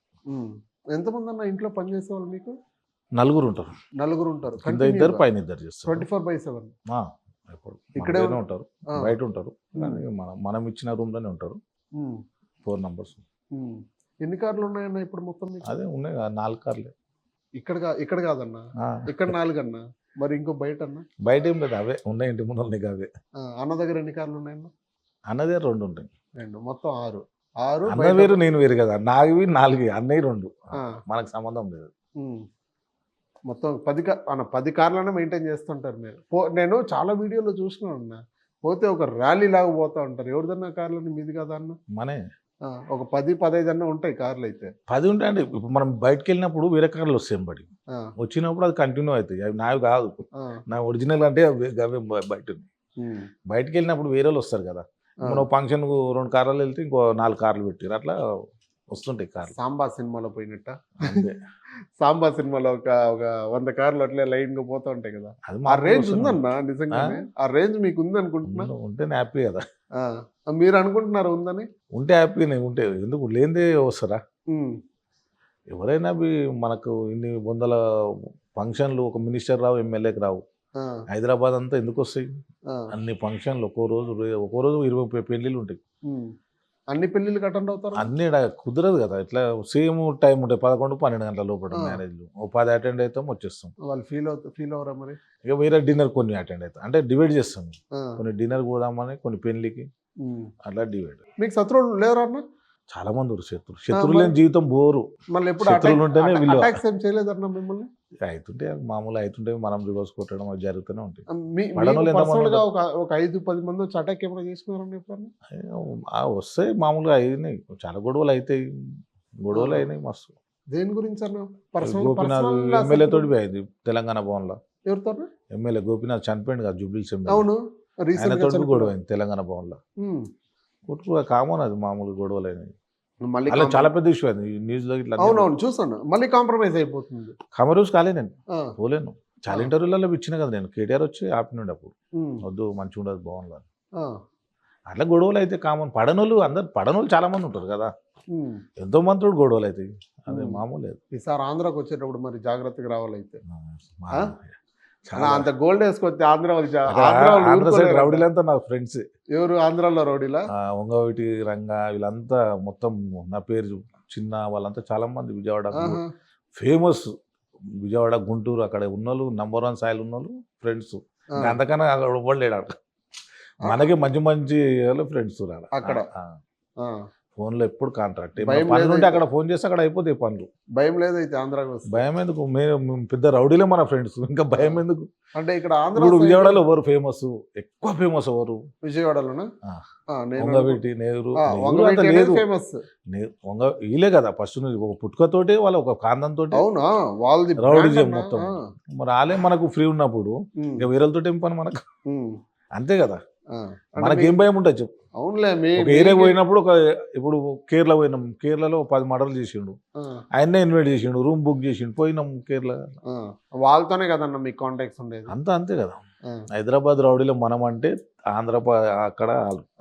ఎంతమంది అన్న ఇంట్లో పని చేసేవాళ్ళు మీకు? 4 ఉంటారు. 4 ఉంటారు. కింద 2 పైన 2 చేస్తారు. 24/7 ఇక్కడే ఉంటారు, బయట ఉంటారు. మనం ఇచ్చిన రూమ్ లోనే ఉంటారు. 4 numbers. ఎన్ని కార్లు ఉన్నాయన్న ఇప్పుడు మొత్తం? అదే ఉన్నాయి 4 కార్లే. ఇక్కడ కాదన్నా, ఇక్కడ 4 అన్నా. మరి ఇంకో బయట అన్న? బయట ఏం లేదు, అవే ఉన్నాయి ఇంటి ముందు నీకు అవే. అన్న దగ్గర ఎన్ని కార్లు ఉన్నాయన్న? అన్న దగ్గర 2 ఉంటాయి. 2 మొత్తం 6. అన్న వేరు నేను వేరు కదా. నావి 4, అన్నయ్య 2. మనకు సంబంధం లేదు. మొత్తం 10 కార్లనే మెయింటైన్ చేస్తుంటారు మీరు. నేను చాలా వీడియోలో చూసినాను అన్న. పోతే ఒక ర్యాలీ లాగా పోతా ఉంటారు. ఎవరిదన్నా కార్లని మీది కదా అన్న? మనే ఒక 10-15 అన్న ఉంటాయి కార్లు. అయితే 10 ఉంటాయండి. ఇప్పుడు మనం బయటకు వెళ్ళినప్పుడు వేరే కార్లు వస్తాయి బడి. వచ్చినప్పుడు అది కంటిన్యూ అవుతాయి. అవి నావి కాదు. నా ఒరిజినల్ అంటే అవే బయట. బయటకు వెళ్ళినప్పుడు వేరే వాళ్ళు వస్తారు కదా. మనం ఫంక్షన్ 2 కార్లు వెళ్తే ఇంకో 4 కార్లు పెట్టారు. అట్లా వస్తుంటాయి కార్లు. సాంబా సినిమాలో పోయినట్ట. సాంబా సినిమాలో ఒక 100 కార్లు అట్లే లైన్ గా పోతా ఉంటాయి కదా. ఆ రేంజ్ ఉందన్న నిజంగానే? ఆ రేంజ్ మీకు ఉంది అనుకుంటున్నా? ఉంటే హ్యాపీ కదా. మీరు అనుకుంటున్నారు ఉందని? ఉంటే హ్యాపీనే. ఉంటే ఎందుకు లేనిదే వస్తారా? ఎవరైనా మనకు ఇన్ని 100 ఫంక్షన్లు ఒక మినిస్టర్ రావు, ఎమ్మెల్యేకి రావు. హైదరాబాద్ అంతా ఎందుకు వస్తాయి అన్ని ఫంక్షన్లు? ఒక్కో రోజు 20 పెళ్ళిళ్ళు ఉంటాయి. అన్ని పెళ్ళిళ్ళకి అటెండ్ అవుతారు? అన్ని కుదరదు కదా. ఇట్లా సేమ్ టైం ఉంటాయి. 11-12 గంటల లోపల మ్యారేజ్లు. 10 అటెండ్ అవుతాం, వచ్చేస్తాం. వాళ్ళు ఫీల్ అవరా మరి? ఇక వేరే డిన్నర్ కొన్ని అటెండ్ అవుతాం. అంటే డివైడ్ చేస్తాం. కొన్ని డిన్నర్ పోదామని, కొన్ని పెళ్లికి, అట్లా డివైడ్. మీకు శత్రువులు లేరు అన్న? చాలా మంది ఉన్నారు శత్రువులు లేని జీవితం బోరు. మళ్ళీ ఎప్పుడు శత్రువులు ఉంటేనే విలువ. అటాక్స్ ఏం చేయలేదన్న మిమ్మల్ని? అవుతుంటే మామూలు అవుతుంటే మనం రివర్స్ కొట్టడం అది జరుగుతూనే ఉంటాయి. మీకు పడనోళ్ళు ఎంతమంది personal గా ఉంటారు? ఒక 5-10 మంది వచ్చి అటాక్ ఏమైనా చేసినారండి ఎప్పుడన్నా? వస్తాయి మామూలుగా అయినాయి, చాలా గొడవలు అవుతాయి, గొడవలు అయినాయి మస్తు. దేని గురించి అన్న? గోపీనాథ్ ఎమ్మెల్యే తోటి పోయింది తెలంగాణ భవన్లో. ఎవరితో? ఎమ్మెల్యే గోపీనాథ్ చనిపోయింది కదా జూబ్లీస్ ఎమ్మెల్యే, అవును, ఆయన రీసెంట్ తోటి గొడవ అయింది తెలంగాణ భవన్లో. కొట్టుకు కామన్ అది, మామూలు గొడవలు అయినాయి. మళ్ళీ అలా చాలా పెద్ద ఇష్యూ అయింది న్యూస్ లో ఇట్లా. అవునవును చూసాను, మళ్ళీ కాంప్రమైజ్ అయిపోతుంది. కమరూజ్ కాలే నేను ఆ, పోలేను. చాలా ఇంటర్వ్యూలలో ఇచ్చిన కదా నేను, కేటీఆర్ వచ్చి ఆపినండి అప్పుడు, ఉమ్, వద్దు మంచిగా ఉండదు భవన్లో. ఆ, అట్లా గొడవలు అయితే కామన్. పడనోళ్ళు అందరు పడనోళ్ళు చాలా మంది ఉంటారు కదా, ఉమ్. ఎంతో మందితో గొడవలు అవుతాయి, అదే మామూలు. ఈసారి ఆంధ్రాకి వచ్చేటప్పుడు మరి జాగ్రత్తగా రావాలైతే. మా- అలా అంత గోల్డ్ వేసుకొస్తే ఆంధ్ర వాళ్ళు ఆంధ్ర సైడ్ ఊరుకోలేరు. రౌడీలంతా నా ఫ్రెండ్స్. ఎవరు ఆంధ్రాలో రౌడీలా? వంగవీటి రంగా వీళ్ళంతా మొత్తం నా పేరు చిన్న వాళ్ళంతా చాలా మంది విజయవాడ ఆహా. ఫేమస్. విజయవాడ గుంటూరు అక్కడ ఉన్నోళ్ళు నంబర్ 1 స్థాయిలో ఉన్నోళ్ళు ఫ్రెండ్స్. ఆ. అంతకన్నా అక్కడ ఇవ్వలేడు అక్కడ. మనకి మంచి మంచి ఫ్రెండ్స్ అక్కడ. ఆ. ఫోన్లో ఎప్పుడు కాంట్రాక్ట్. భయం పనులు ఉంటే లేదైతే. అక్కడ ఫోన్ చేస్తే అక్కడ అయిపోతాయి పనులు. భయం లేదైతే ఆంధ్రాకి వస్తే? భయం ఎందుకు, మేము పెద్ద రౌడీలే మన ఫ్రెండ్స్, ఇంకా భయం ఎందుకు. అంటే ఇక్కడ ఆంధ్ర ఇప్పుడు side- విజయవాడలో ఎవరు ఫేమస్, ఎక్కువ ఫేమస్ ఎవరు? విజయవాడలోనా? ఆ. ఆ, నేను వంగవీటి నెహ్రూ. నెహ్రూ వంగవీటి అంత అనేది లేదు. ఫేమస్. వీలే కదా ఫస్ట్ ఒక పుట్టుకతోటే వాళ్ళ ఒక కాందంతో అవునా, వాళ్ళది రౌడీజం brand అన్నా? మొత్తం. ఆ. మరి వాళ్ళే మనకు ఫ్రీ ఉన్నప్పుడు ఉమ్, ఇంకా వేరేలతో ఏం పని మనకు, ఉమ్, అంతే కదా. ఆ. అంటే మనకేం మీ- భయం ఉంటుంది చెప్పు. అవునులే ఒక ఏరియా పోయినప్పుడు ఇప్పుడు కేరళ పోయినాం, కేరళలో 10 మర్డర్లు చేసిండు, ఆయన్నే ఇన్వైట్ చేసిండు, రూమ్ బుక్ చేసిండు, పోయినాం కేరళ. వాళ్ళతోనే కదన్న మీకు కాంటాక్ట్స్ ఉండేది. అంతే కదా. ఆ. హైదరాబాద్ రౌడీలో మనం అంటే ఆంధ్ర అక్కడ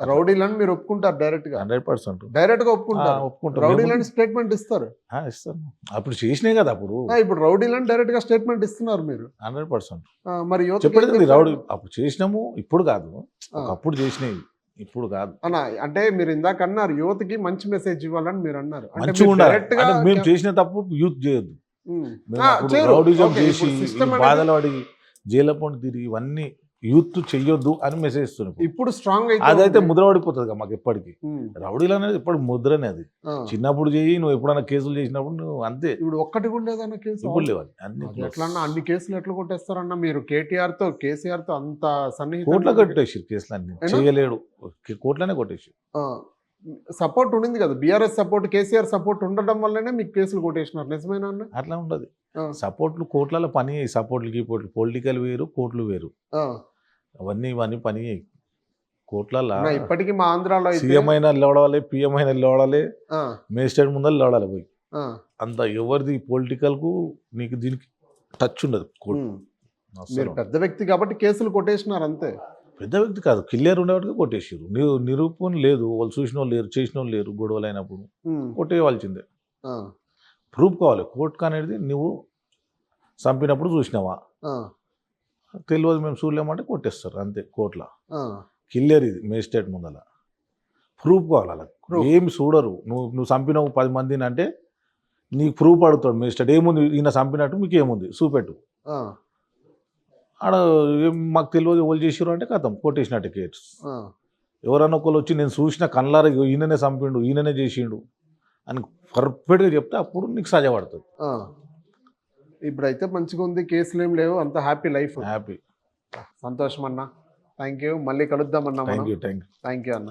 రౌడీలని మీరు ఒప్పుకుంటారు డైరెక్ట్ గా? 100% డైరెక్ట్ గా ఒప్పుకుంటారు. ఒప్పుకుంటాం. రౌడీలని స్టేట్మెంట్ ఇస్తారు. ఇస్తాను, అప్పుడు చేసినాయి కదా అప్పుడు. ఇప్పుడు రౌడీలని డైరెక్ట్ గా స్టేట్మెంట్ ఇస్తున్నారు మీరు. 100%. మరి యువతకి ఏం చెప్పేది చెప్తారు? రౌడీ అప్పుడు చేసినాము, ఇప్పుడు కాదు, ఆ. ఒకప్పుడు చేసినాయి, ఇప్పుడు కాదు. అన్న అంటే మీరు ఇందాక అన్నారు యువతకి మంచి మెసేజ్ ఇవ్వాలని మీరు అన్నారు. అంటే మంచిగా మీరు ఉండాలి. direct గా అంటే మేము చేసిన తప్పు యూత్ చేయొద్దు. ఉమ్. మేము ఆ, అప్పుడు చేయరు. రౌడీజం Okay, చేసి ఇప్పుడు system ఈ అనేది- బాధలు పడి జైలు పండు తిరిగి ఇవన్నీ యూత్ చెయ్యొద్దు అని మెసేజ్ ఇస్తున్నాం. ఇప్పుడు స్ట్రాంగ్ అదైతే ఉంది. ముద్ర పడిపోతుంది కదా మాకు ఎప్పటికీ. ఉమ్. రౌడీలు అనేది ఎప్పుడు ముద్రనే అది. ఆ. చిన్నప్పుడు చెయ్యి, నువ్వు ఎప్పుడైనా కేసులు చేసినప్పుడు నువ్వు అంతే. ఇప్పుడు ఒక్కటి ఉండేదన్న కేసు? ఇప్పుడు లేవు అన్ని అది ఎట్లన్నా అన్ని కేసులు ఎట్లా కొట్టేస్తారన్న మీరు? కేటీఆర్ తో కేసీఆర్ తో అంత సన్నిహితంగా కోట్ల కొట్టేసి కేసులు అన్ని ఏనా? చేయలేడు, కోట్లనే కొట్టేసి. సపోర్ట్ ఉండింది కదా, బీఆర్ఎస్ సపోర్ట్, కేసీఆర్ సపోర్ట్ ఉండడం వల్లనే మీకు కేసులు కొట్టేసినారు. నిజమేనా అన్న? అట్లా ఉండదు. ఆ. సపోర్ట్లు కోట్లలో పని, సపోర్ట్లు గీపోర్ట్లు, పొలిటికల్ వేరు, కోట్లు వేరు, ఆ. అవన్నీ ఇవన్నీ పని కోట్లలో. అన్న, ఇప్పటికీ మా ఆంధ్రాలో అయితే సీఎం అయినా లోడాలి, పిఎం అయినా లోడాలి, ఆ, మేజిస్ట్రేట్ ముందర లోడాలి పోయి. ఆ, అంత ఎవరిది పొలిటికల్కు నీకు దీనికి టచ్ ఉండదు. ఉమ్. అస్సలు మీరు పెద్ద వ్యక్తి కాబట్టి కేసులు కొట్టేసినారు అంతే. పెద్ద వ్యక్తి కాదు, క్లియర్ ఉండేవాటికి కొట్టేసారు. నిరూపణ లేదు, వాళ్ళు చూసిన వాళ్ళు లేరు, చేసిన వాళ్ళు లేరు, గొడవలు అయినప్పుడు ఉమ్. కొట్టేయవలసిందే. ఆ, ప్రూఫ్ కావాలి. కోర్టుకు అనేది నువ్వు చంపినప్పుడు చూసినావా, ఆ, తెలియదు మేము చూడలేమంటే కొట్టేస్తారు అంతే. కోర్టులో ఆ. క్లియర్ ఇది మేజిస్ట్రేట్ ముందర ప్రూఫ్ కావాలి. అలా Proof. ఏమి చూడరు. నువ్వు చంపినవు 10 మందిని అంటే నీకు ప్రూఫ్ అడుగుతాడు మేజిస్ట్రేట్. ఏముంది ఈయన చంపినట్టు, మీకు ఏముంది చూపెట్టు. ఆ, ఆడ మాకు తెలియదు ఎవరు చేసారు అంటే కథం కొట్టేసినట్టు కేసు. ఆ. ఎవరన్నా ఒకళ్ళు వచ్చి నేను చూసిన కళ్ళారా ఈయననే చంపిండు, ఈయననే చేసిండు అని పర్ఫెక్ట్గా చెప్తే అప్పుడు నీకు సజా పడుతుంది. ఆ. ఇప్పుడైతే మంచిగా ఉంది, కేసులు ఏం లేవు, అంత హ్యాపీ లైఫ్. హ్యాపీ. సంతోషం అన్న, థ్యాంక్ యూ. మళ్ళీ కలుద్దాం అన్న. Thank you. థ్యాంక్ యూ అన్న.